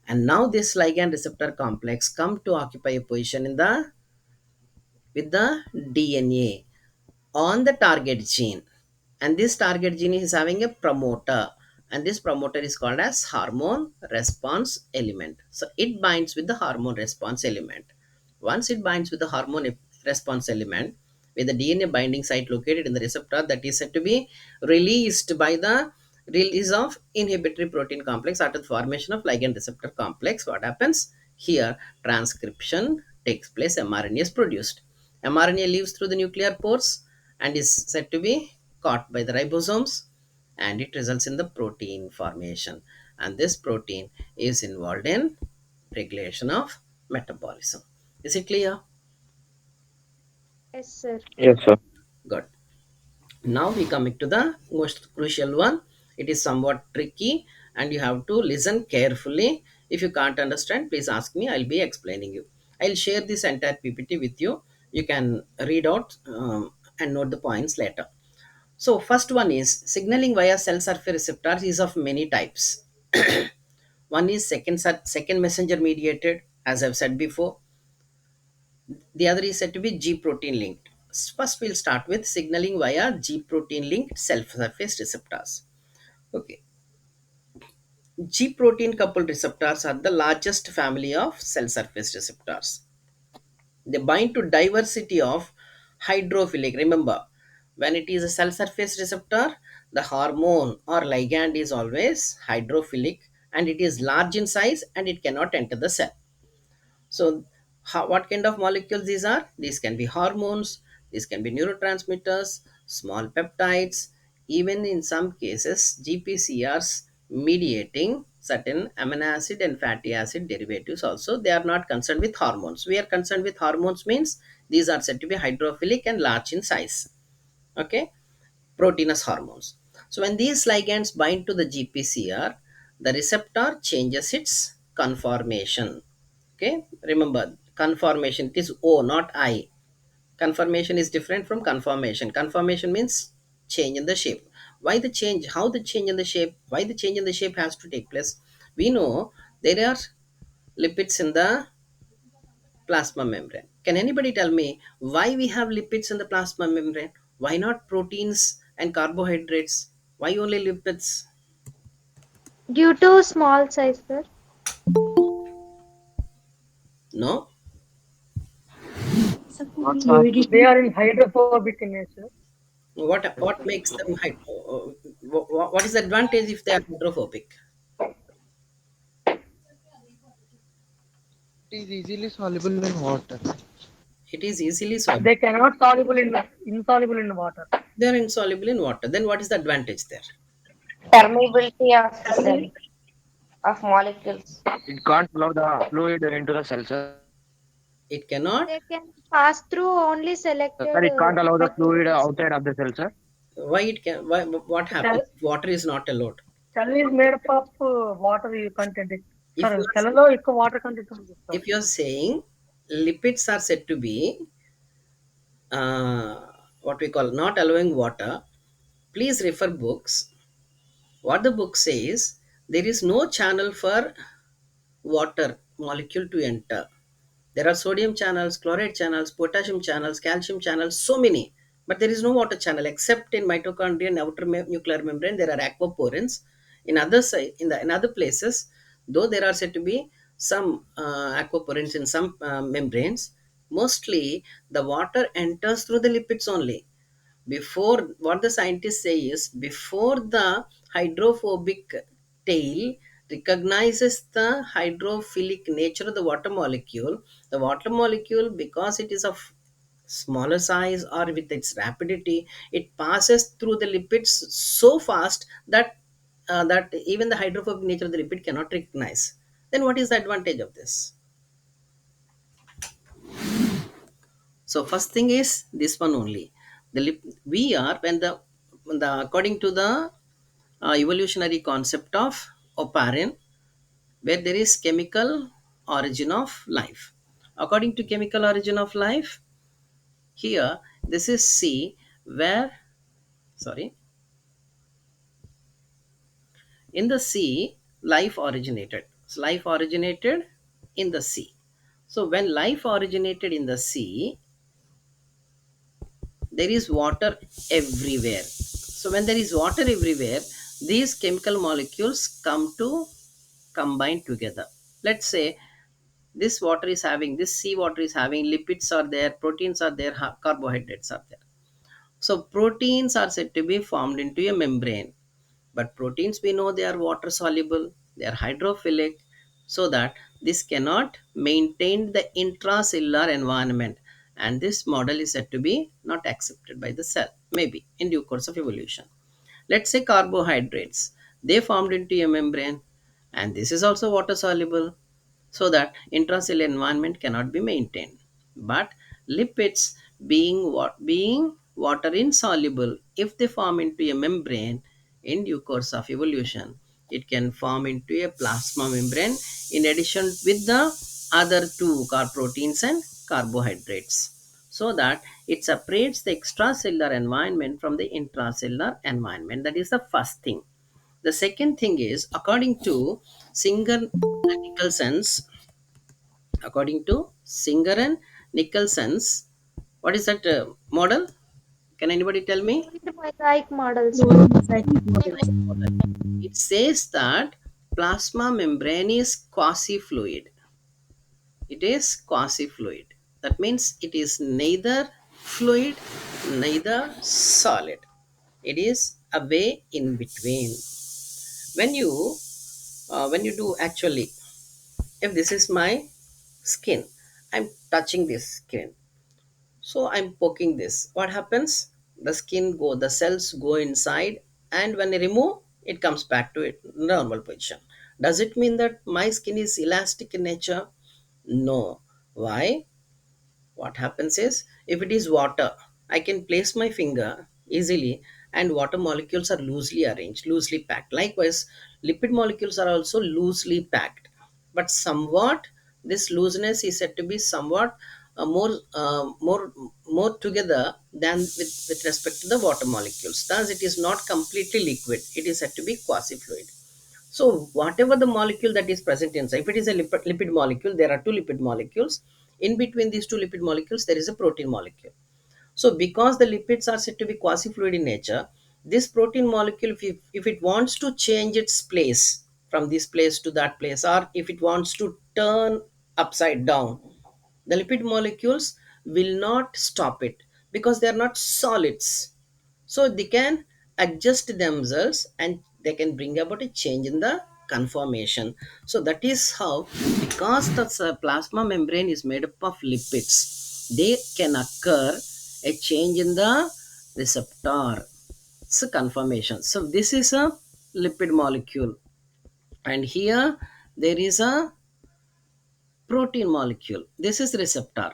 And now this ligand receptor complex come to occupy a position in the with the DNA on the target gene, and this target gene is having a promoter, and this promoter is called as hormone response element. So it binds with the hormone response element. Once it binds with the response element with the DNA binding site located in the receptor, that is said to be released by the release of inhibitory protein complex after the formation of ligand receptor complex. What happens here? Transcription takes place, mRNA is produced. mRNA leaves through the nuclear pores and is said to be caught by the ribosomes, and it results in the protein formation, and this protein is involved in regulation of metabolism. Is it clear?
Yes, sir.
Yes, sir.
Good. Now we coming to the most crucial one. It is somewhat tricky and you have to listen carefully. If you can't understand, please ask me, I'll be explaining you. I'll share this entire PPT with you. You can read out and note the points later. So first one is signaling via cell surface receptors is of many types. One is second messenger mediated, as I've said before. The other is said to be G protein linked. First, we'll start with signaling via G protein linked cell surface receptors. Okay, G protein coupled receptors are the largest family of cell surface receptors. They bind to diversity of hydrophilic. Remember, when it is a cell surface receptor, the hormone or ligand is always hydrophilic and it is large in size and it cannot enter the cell. So, what kind of molecules these are? These can be hormones, these can be neurotransmitters, small peptides, even in some cases, GPCRs mediating certain amino acid and fatty acid derivatives also. They are not concerned with hormones. We are concerned with hormones means these are said to be hydrophilic and large in size. Okay, proteinous hormones. So when these ligands bind to the GPCR, the receptor changes its conformation. Okay, remember conformation, it is O, not I. Conformation is different from conformation. Conformation means change in the shape. Why the change? How the change in the shape? Why the change in the shape has to take place? We know there are lipids in the plasma membrane. Can anybody tell me why we have lipids in the plasma membrane? Why not proteins and carbohydrates? Why only lipids?
Due to small size, sir.
No.
They are in hydrophobic in nature.
What makes them what is the advantage if they are hydrophobic?
It is easily soluble in water.
It is easily soluble.
They cannot soluble in insoluble in water.
They are insoluble in water. Then what is the advantage there?
Permeability of cell of molecules.
It can't allow the fluid into the cell, sir.
It cannot.
They can pass through only
Sir,
selected
it can't allow the fluid
micromolecules.
outside of the cell, sir.
Why it can? Why? What
Cell,
happens? Water is not allowed.
cell is made up of water content.
If
Sir,
you
cell
are,
లో ఎక్కువ water content ఉంటుంది sir.
if you are saying lipids are said to be what we call not allowing water, please refer books. What the book says, there is no channel for water molecule to enter. There are sodium channels, chloride channels, potassium channels, calcium channels, so many. But there is no water channel except in mitochondria and outer nuclear membrane. There are aquaporins. In other places, though there are said to be some aquaporins in some membranes, mostly the water enters through the lipids only. Before, what the scientists say is, before the hydrophobic tail recognizes the hydrophilic nature of the water molecule, because it is of smaller size or with its rapidity, it passes through the lipids so fast that that even the hydrophobic nature of the lipid cannot recognize. Then what is the advantage of this? So first thing is this one only. We are when the according to the evolutionary concept of oparin, where there is chemical origin of life. According to chemical origin of life, here this is C, where sorry, in the sea life originated. So life originated in the sea. So when life originated in the sea, there is water everywhere. So when there is water everywhere, these chemical molecules come to combine together. Let's say this water is having, this sea water is having, lipids are there, proteins are there, carbohydrates are there. So proteins are said to be formed into a membrane. But proteins, we know they are water soluble, they are hydrophilic, so that this cannot maintain the intracellular environment. And this model is said to be not accepted by the cell, maybe in due course of evolution. Let's say carbohydrates, they formed into a membrane, and this is also water soluble, so that intracellular environment cannot be maintained. But lipids, being water insoluble, if they form into a membrane in due course of evolution, it can form into a plasma membrane in addition with the other two proteins and carbohydrates, so that it separates the extracellular environment from the intracellular environment. That is the first thing. The second thing is, Singer and Nicholson's, according to Singer and Nicholson's, what is that model? Can anybody tell me?
Fluid mosaic model, sir.
Fluid mosaic model.
Model. It says that plasma membrane is quasi-fluid. It is quasi-fluid. That means it is neither fluid, neither solid. It is a way in between. When you do actually, if this is my skin, I'm touching this skin, so I'm poking this. What happens? The cells go inside, and when I remove, it comes back to its normal position. Does it mean that my skin is elastic in nature? No. Why? What happens is, if it is water, I can place my finger easily, and water molecules are loosely arranged, loosely packed. Likewise, lipid molecules are also loosely packed, but somewhat this looseness is said to be somewhat more together than with respect to the water molecules. Thus it is not completely liquid, it is said to be quasi fluid. So whatever the molecule that is present inside, if it is a lipid molecule, there are two lipid molecules. In between these two lipid molecules, there is a protein molecule. So because the lipids are said to be quasi-fluid in nature, this protein molecule, if it wants to change its place from this place to that place, or if it wants to turn upside down, the lipid molecules will not stop it, because they are not solids. So they can adjust themselves, and they can bring about a change in the conformation. So that is how, because the plasma membrane is made up of lipids, they can occur a change in the receptor conformation. So this is a lipid molecule, and here there is a protein molecule. This is receptor.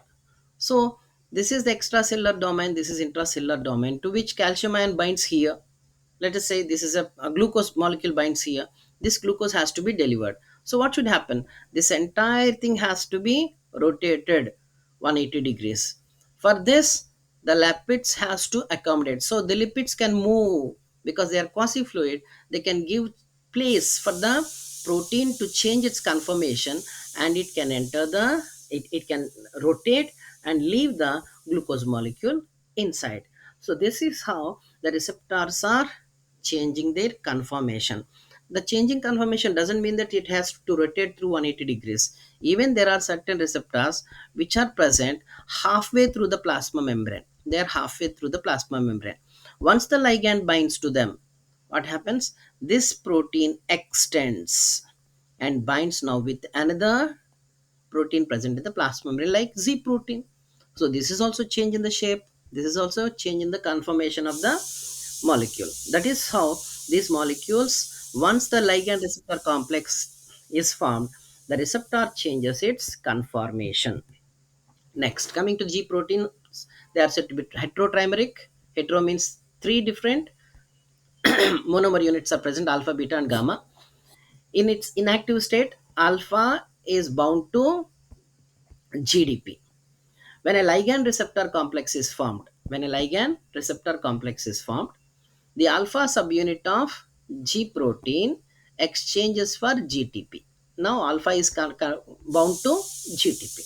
So this is the extracellular domain, this is intracellular domain, to which calcium ion binds here. Let us say this is a glucose molecule binds here. This glucose has to be delivered. So what should happen? This entire thing has to be rotated 180 degrees. For this, the lipids has to accommodate. So the lipids can move, because they are quasi fluid. They can give place for the protein to change its conformation, and it can enter it can rotate and leave the glucose molecule inside. So this is how the receptors are changing their conformation. The changing conformation doesn't mean that it has to rotate through 180 degrees. Even there are certain receptors which are present halfway through the plasma membrane. They are halfway through the plasma membrane. Once the ligand binds to them, what happens? This protein extends and binds now with another protein present in the plasma membrane, like Z protein. So this is also change in the shape. This is also change in the conformation of the molecule. That is how these molecules, once the ligand receptor complex is formed, the receptor changes its conformation. Next, coming to G proteins, they are said to be heterotrimeric. Hetero means three different monomer units are present: alpha, beta, and gamma. In its inactive state, alpha is bound to GDP. When a ligand receptor complex is formed, the alpha subunit of G protein exchanges for GTP. Now alpha is bound to GTP.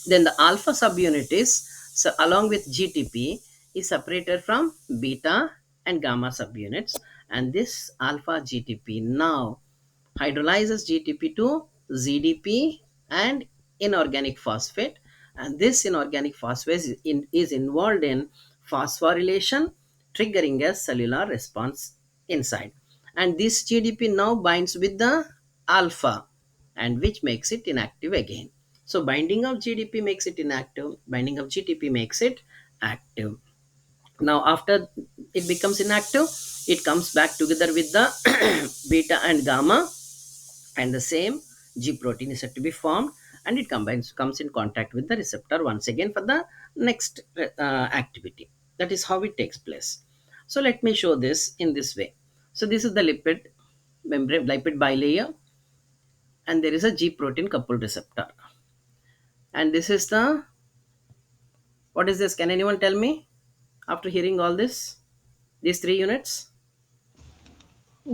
Then the alpha subunit is, so along with GTP, is separated from beta and gamma subunits, and this alpha GTP now hydrolyzes GTP to ZDP and inorganic phosphate, and this inorganic phosphate is involved in phosphorylation, triggering a cellular response inside, and this GDP now binds with the alpha, and which makes it inactive again. So binding of GDP makes it inactive, binding of GTP makes it active. Now after it becomes inactive, it comes back together with the beta and gamma, and the same G protein is said to be formed, and it comes in contact with the receptor once again for the next activity. That is how it takes place. So let me show this in this way. So this is the lipid membrane, lipid bilayer, and there is a G protein coupled receptor, and this is the, what is this, can anyone tell me after hearing all this, these three units?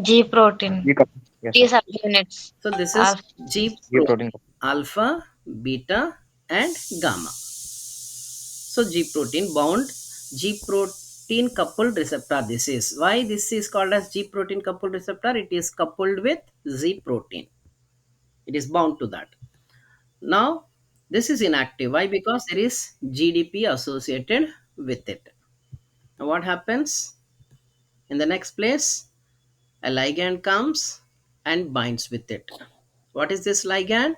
G protein.
G couple. Yes,
T
sir.
subunits.
So this is
Alpha.
G
G
protein,
protein.
alpha, beta, and gamma. So G protein bound, G protein coupled receptor. This is why this is called as G protein coupled receptor. It is coupled with Z protein. It is bound to that. Now this is inactive. Why? Because there is GDP associated with it. Now what happens in the next place? A ligand comes and binds with it. What is this ligand?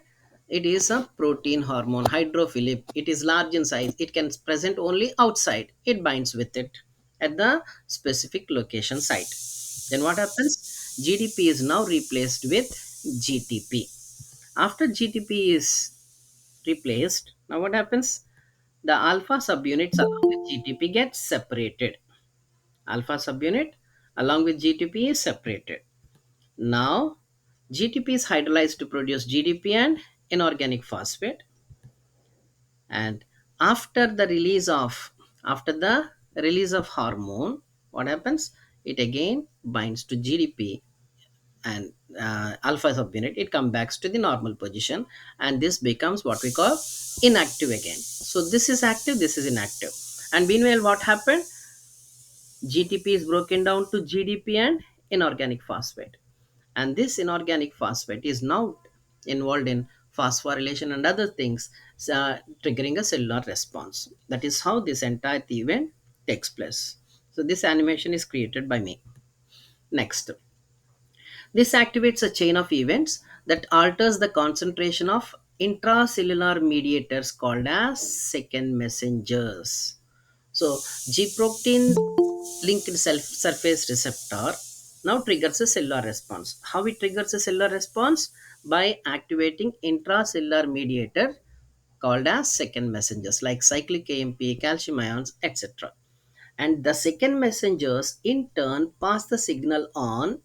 It is a protein hormone, hydrophilic. It is large in size. It can present only outside. It binds with it at the specific location site. Then what happens? GDP is now replaced with GTP. After GTP is replaced, now what happens? The alpha subunits along with GTP get separated. Alpha subunit along with GTP is separated. Now, GTP is hydrolyzed to produce GDP and inorganic phosphate. And after the release of hormone, what happens? It again binds to GDP and alpha subunit. It comes back to the normal position, and this becomes what we call inactive again. So this is active, this is inactive. And meanwhile, what happened? GTP is broken down to GDP and inorganic phosphate, and this inorganic phosphate is now involved in phosphorylation and other things, triggering a cellular response. That is how this entire event takes place. So this animation is created by me. Next, this activates a chain of events that alters the concentration of intracellular mediators called as second messengers. So G protein linked surface receptor now triggers a cellular response. How it triggers a cellular response? By activating intracellular mediator called as second messengers like cyclic AMP, calcium ions, etc. And the second messengers in turn pass the signal on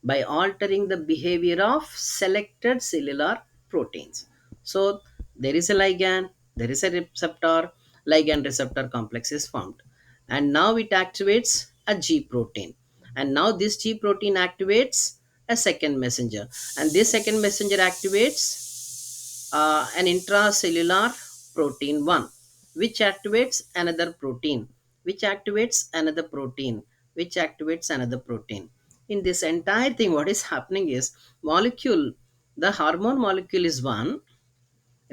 by altering the behavior of selected cellular proteins. So there is a ligand, there is a receptor, ligand receptor complex is formed, and now it activates a G protein, and now this G protein activates a second messenger, and this second messenger activates an intracellular protein 1, which activates another protein, which activates another protein, which activates another protein. In this entire thing, what is happening is molecule, the hormone molecule is one,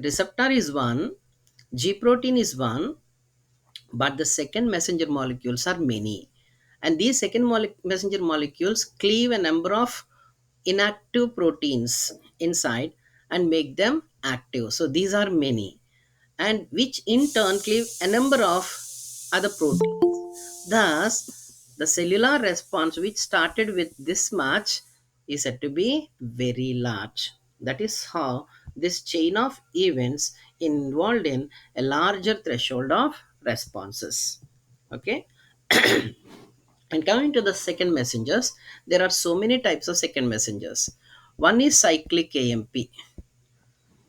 receptor is one, G protein is one, but the second messenger molecules are many, and these second messenger molecules cleave a number of inactive proteins inside and make them active. So these are many, and which in turn cleave a number of other proteins. Thus, the cellular response which started with this much is said to be very large. That is how this chain of events involved in a larger threshold of responses. Okay. And coming to the second messengers, there are so many types of second messengers. One is cyclic AMP,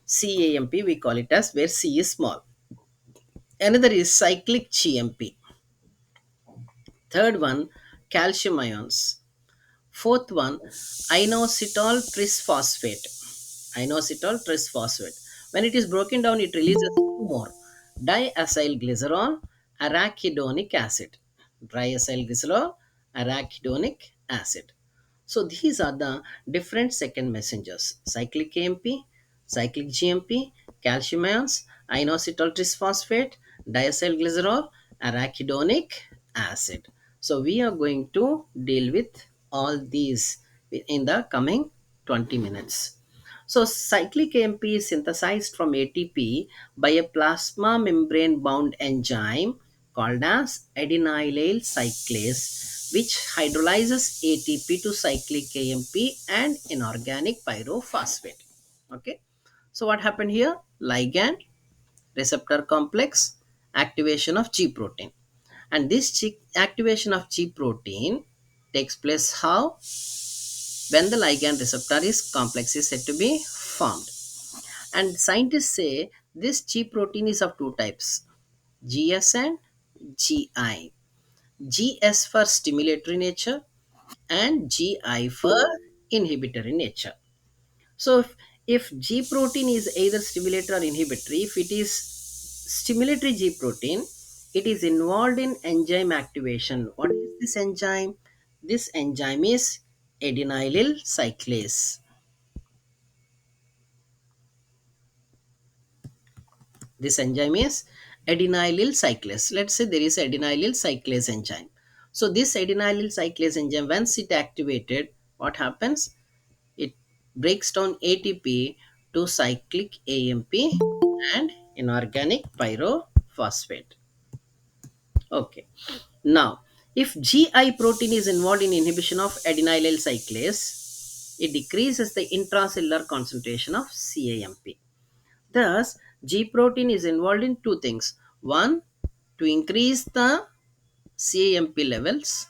CAMP, we call it as, where C is small. Another is cyclic GMP. Third one, calcium ions. Fourth one, inositol trisphosphate. Inositol trisphosphate. When it is broken down, it releases two more: diacylglycerol, arachidonic acid. Diacylglycerol, arachidonic acid. So these are the different second messengers: cyclic AMP, cyclic GMP, calcium ions, inositol trisphosphate, diacylglycerol, arachidonic acid. So we are going to deal with all these in the coming 20 minutes. So cyclic AMP is synthesized from ATP by a plasma membrane bound enzyme called as adenylyl cyclase, which hydrolyzes ATP to cyclic AMP and inorganic pyrophosphate. Okay. So what happened here? Ligand, receptor complex, activation of G protein. And this activation of G protein takes place how? When the ligand receptor is complex is said to be formed. And scientists say this G protein is of two types: GS and GI. GS for stimulatory nature and GI for inhibitory nature. So if G protein is either stimulatory or inhibitory, if it is stimulatory G protein, it is involved in enzyme activation. What is this enzyme? This enzyme is adenylyl cyclase. This enzyme is adenylyl cyclase. Let's say there is adenylyl cyclase enzyme. So this adenylyl cyclase enzyme, once it activated, what happens? It breaks down ATP to cyclic AMP and inorganic pyrophosphate. Okay. Now, if GI protein is involved in inhibition of adenylyl cyclase, it decreases the intracellular concentration of CAMP. Thus, G protein is involved in two things. One, to increase the CAMP levels,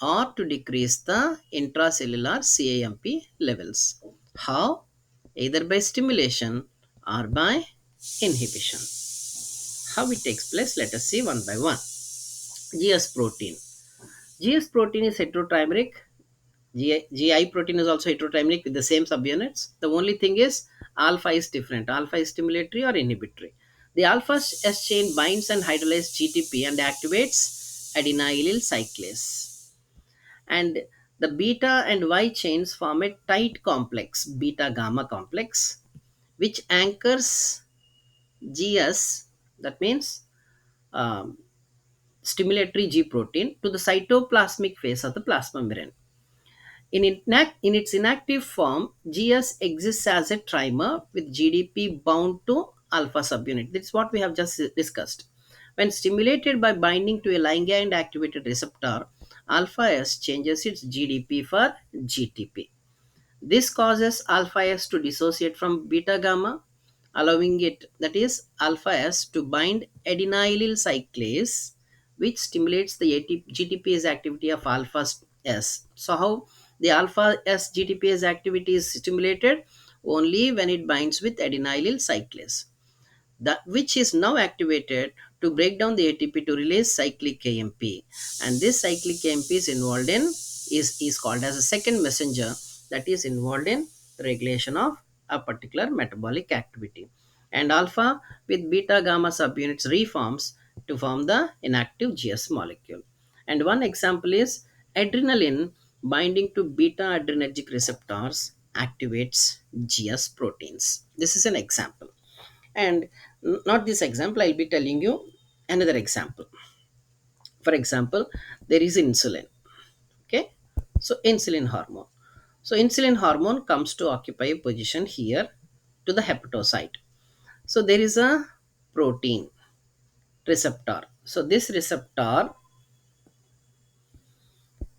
or to decrease the intracellular CAMP levels. How? Either by stimulation or by inhibition. How it takes place? Let us see one by one. GS protein. GS protein is heterotrimeric. GI protein is also heterotrimeric with the same subunits. The only thing is alpha is different. Alpha is stimulatory or inhibitory. The alpha S chain binds and hydrolyzes GTP and activates adenylyl cyclase. And the beta and Y chains form a tight complex, beta gamma complex, which anchors GS, that means um, stimulatory G protein, to the cytoplasmic phase of the plasma membrane. In its inactive form, GS exists as a trimer with GDP bound to alpha subunit. That's what we have just discussed. When stimulated by binding to a ligand activated receptor, alpha S changes its GDP for GTP. This causes alpha S to dissociate from beta gamma, allowing it, that is alpha S, to bind adenylyl cyclase, which stimulates the GTPase activity of alpha S. So how the alpha S GTPase activity is stimulated? Only when it binds with adenylyl cyclase, that which is now activated to break down the ATP to release cyclic AMP. And this cyclic AMP is involved in, is called as a second messenger that is involved in regulation of a particular metabolic activity. And alpha with beta gamma subunits reforms to form the inactive GS molecule. And one example is adrenaline binding to beta adrenergic receptors activates GS proteins. This is an example. And not this example, I'll be telling you another example. For example, there is insulin. Okay. So insulin hormone. So insulin hormone comes to occupy a position here to the hepatocyte. So there is a protein receptor. So this receptor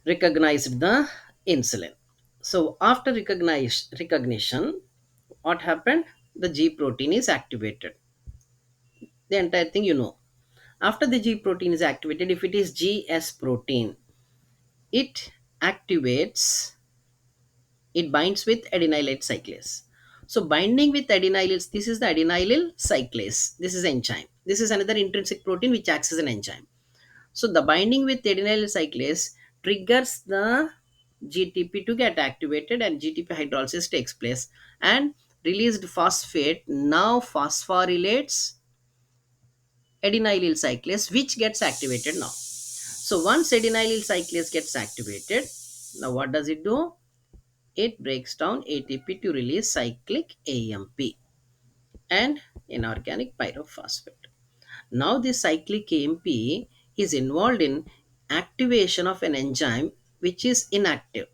recognized the insulin. So after recognition, what happened? The G protein is activated. The entire thing, you know. After the G protein is activated, if it is GS protein, it activates, it binds with adenylyl cyclase. So binding with adenylyl, this is the adenylyl cyclase. This is enzyme. This is another intrinsic protein which acts as an enzyme. So the binding with adenylyl cyclase triggers the GTP to get activated, and GTP hydrolysis takes place, and released phosphate now phosphorylates adenylyl cyclase, which gets activated now. So once adenylyl cyclase gets activated, now what does it do? It breaks down ATP to release cyclic AMP and inorganic pyrophosphate. Now this cyclic AMP is involved in activation of an enzyme which is inactive,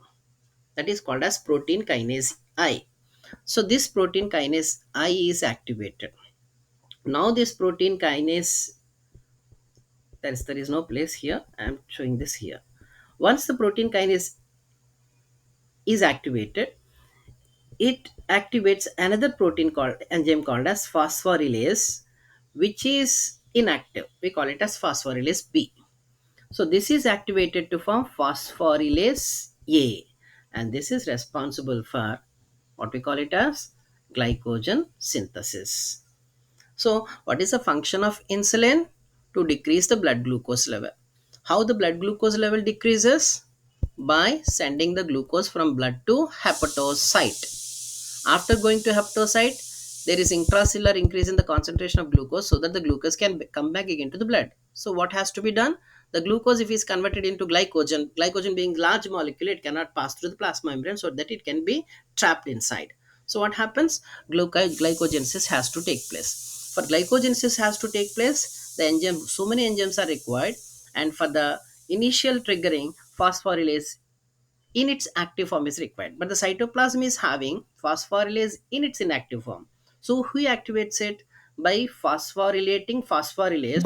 that is called as protein kinase I. So this protein kinase I is activated. Now this protein kinase, there is no place here, I am showing this here. Once the protein kinase is activated, it activates another protein called enzyme called as phosphorylase, which is inactive. We call it as phosphorylase B. So this is activated to form phosphorylase A, and this is responsible for what we call it as glycogen synthesis. So what is the function of insulin? To decrease the blood glucose level. How the blood glucose level decreases? By sending the glucose from blood to hepatocyte. After going to hepatocyte, there is intracellular increase in the concentration of glucose so that the glucose can come back again to the blood. So what has to be done? The glucose, if is converted into glycogen being large molecule, it cannot pass through the plasma membrane so that it can be trapped inside. So what happens? Glycogenesis has to take place. For glycogenesis has to take place, the enzyme, so many enzymes are required, and for the initial triggering, phosphorylase in its active form is required, but the cytoplasm is having phosphorylase in its inactive form. So who activates it? By phosphorylating phosphorylase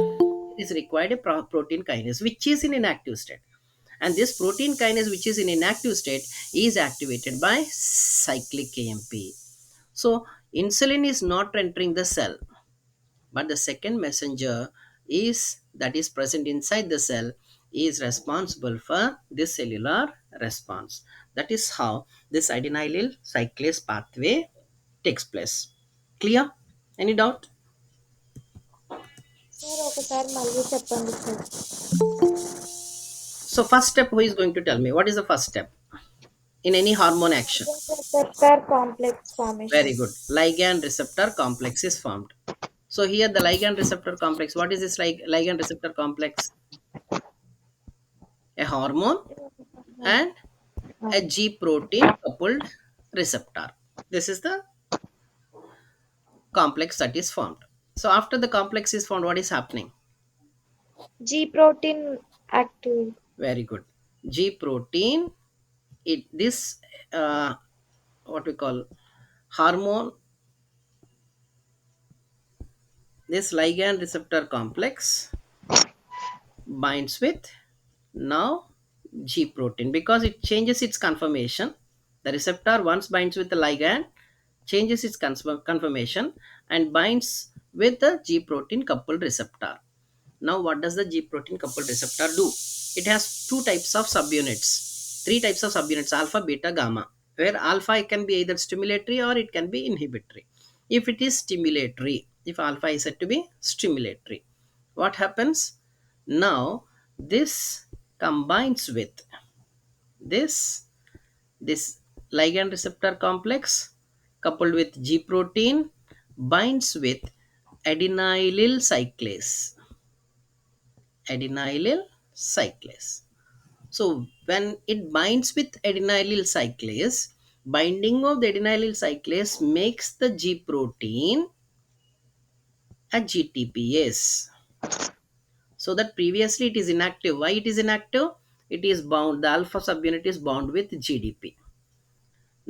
is required a protein kinase which is in inactive state, and this protein kinase which is in inactive state is activated by cyclic AMP. So insulin is not entering the cell, but the second messenger is that is present inside the cell is responsible for this cellular response. That is how this adenylyl cyclase pathway takes place. Clear? Any doubt?
Sir ఒకసారి మళ్ళీ చెప్పండి sir.
So first step, who is going to tell me what is the first step in any hormone action?
Receptor complex
Very
formation.
good. Ligand receptor complex is formed. So here the ligand receptor complex, what is this ligand receptor complex? A hormone and a G protein coupled receptor. This is the complex that is formed. So after the complex is formed, what is happening?
G protein active.
Very good. G protein, it this what we call hormone, this ligand receptor complex binds with now G protein because it changes its conformation. The receptor once binds with the ligand, changes its conformation and binds with the G protein coupled receptor. Now, what does the G protein coupled receptor do? It has two types of subunits, three types of subunits: alpha, beta, gamma. Where alpha can be either stimulatory or it can be inhibitory. If it is stimulatory, if alpha is said to be stimulatory, what happens? Now, this combines with this this ligand receptor complex coupled with G protein binds with adenylyl cyclase. Adenylyl cyclase. So when it binds with adenylyl cyclase, binding of the adenylyl cyclase makes the G protein a GTPase. So that previously it is inactive. Why it is inactive? It is bound, the alpha subunit is bound with GDP.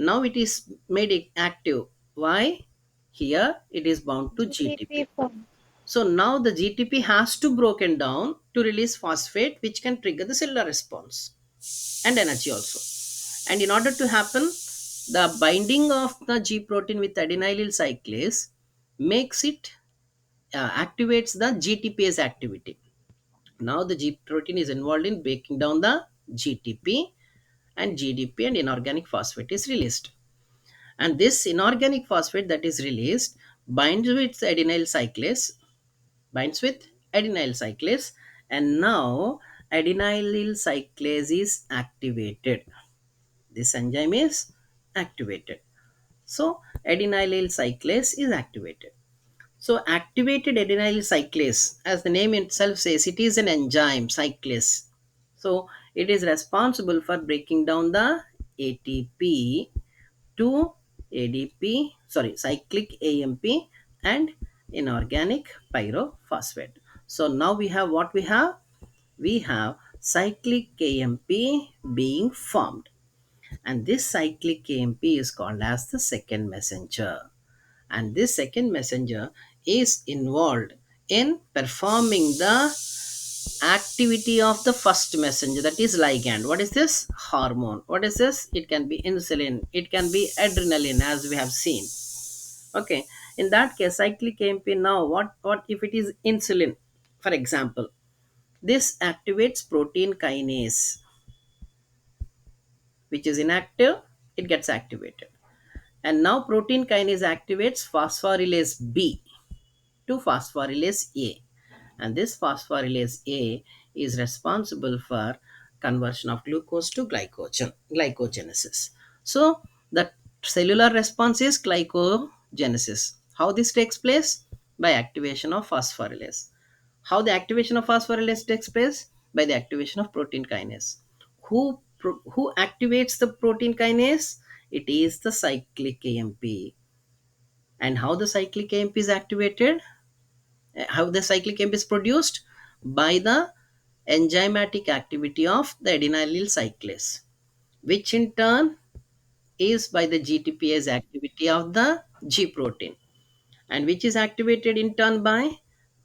Now it is made active. Why? Here it is bound to
GTP
GTP.
Form.
So now the GTP has to broken down to release phosphate which can trigger the cellular response and energy also. And in order to happen, the binding of the G protein with adenylyl cyclase makes it activates the GTPase activity. Now the G protein is involved in breaking down the GTP, and GDP and inorganic phosphate is released. And this inorganic phosphate that is released binds with adenyl cyclase, binds with adenyl cyclase, and now adenylyl cyclase is activated. This enzyme is activated. So adenylyl cyclase is activated. So activated adenylyl cyclase, as the name itself says, it is an enzyme cyclase. So it is responsible for breaking down the ATP to ADP, sorry, cyclic AMP and inorganic pyrophosphate. So now we have what we have? We have cyclic AMP being formed, and this cyclic AMP is called as the second messenger, and this second messenger is involved in performing the activity of the first messenger, that is ligand. What is this? Hormone. What is this? It can be insulin, it can be adrenaline, as we have seen. Okay, in that case cyclic amp, now what if it is insulin, for example? This activates protein kinase, which is inactive. It gets activated, and now protein kinase activates phosphorylase B to phosphorylase A, and this phosphorylase A is responsible for conversion of glucose to glycogenesis. So the cellular response is glycogenesis. How this takes place? By activation of phosphorylase. How the activation of phosphorylase takes place? By the activation of protein kinase. Who activates the protein kinase? It is the cyclic AMP. And how the cyclic AMP is activated? How the cyclic AMP is produced? By the enzymatic activity of the adenylyl cyclase, which in turn is by the GTPase activity of the G protein, and which is activated in turn by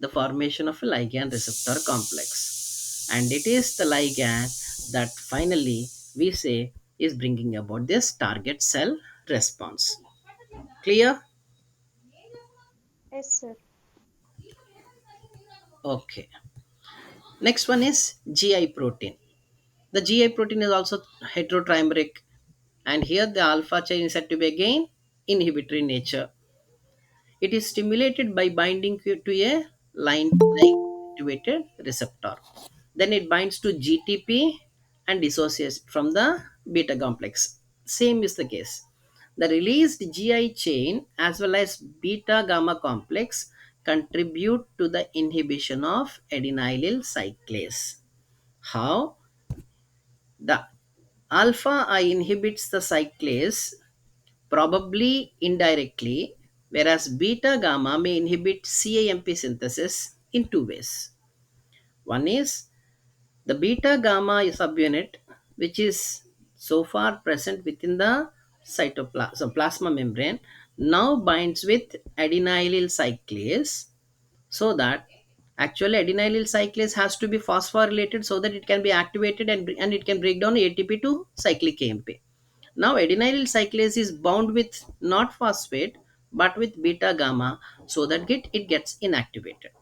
the formation of a ligand receptor complex. And it is the ligand that finally we say is bringing about this target cell response. Clear?
Yes, sir.
Okay. Next one is GI protein. The GI protein is also heterotrimeric, and here the alpha chain is said to be again inhibitory in nature. It is stimulated by binding to a line activated receptor. Then it binds to GTP and dissociates from the beta complex. Same is the case. The released GI chain as well as beta gamma complex contribute to the inhibition of adenylyl cyclase. How? The alpha I inhibits the cyclase, probably indirectly, whereas beta gamma may inhibit CAMP synthesis in two ways. One is the beta gamma subunit, which is so far present within the cytoplasm plasma membrane, now binds with adenylyl cyclase, so that actually adenylyl cyclase has to be phosphorylated so that it can be activated, and it can break down ATP to cyclic AMP. Now adenylyl cyclase is bound with not phosphate but with beta gamma, so that it gets inactivated,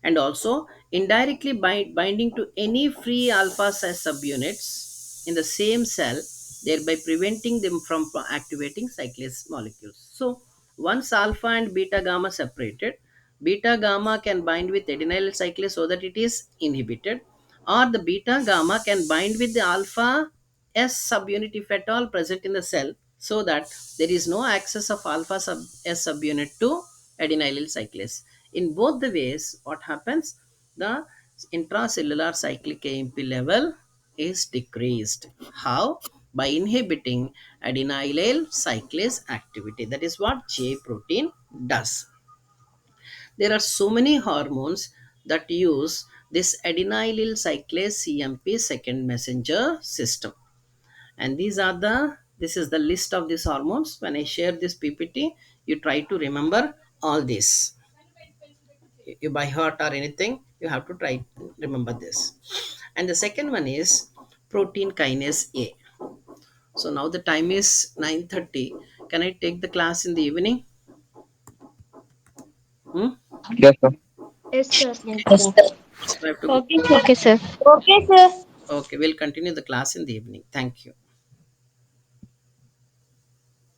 and also indirectly binding to any free alpha size subunits in the same cell, thereby preventing them from activating cyclase molecules. So once alpha and beta gamma separated, beta gamma can bind with adenylyl cyclase so that it is inhibited, or the beta gamma can bind with the alpha S subunit if at all present in the cell, so that there is no access of alpha S subunit to adenylyl cyclase. In both the ways, what happens? The intracellular cyclic AMP level is decreased. How? By inhibiting adenylyl cyclase activity. That is what J protein does. There are so many hormones that use this adenylyl cyclase CMP second messenger system, and this is the list of these hormones. When I share this PPT, you try to remember all this. You by heart or anything, you have to try to remember this. And the second one is protein kinase A. So now the time is 9:30. Can I take the class in the evening? Hmm?
Yes, sir.
Yes, sir.
Yes, sir.
I have to go.
Okay, sir.
Okay, sir.
Okay, sir.
Okay, we'll continue the class in the evening. Thank you.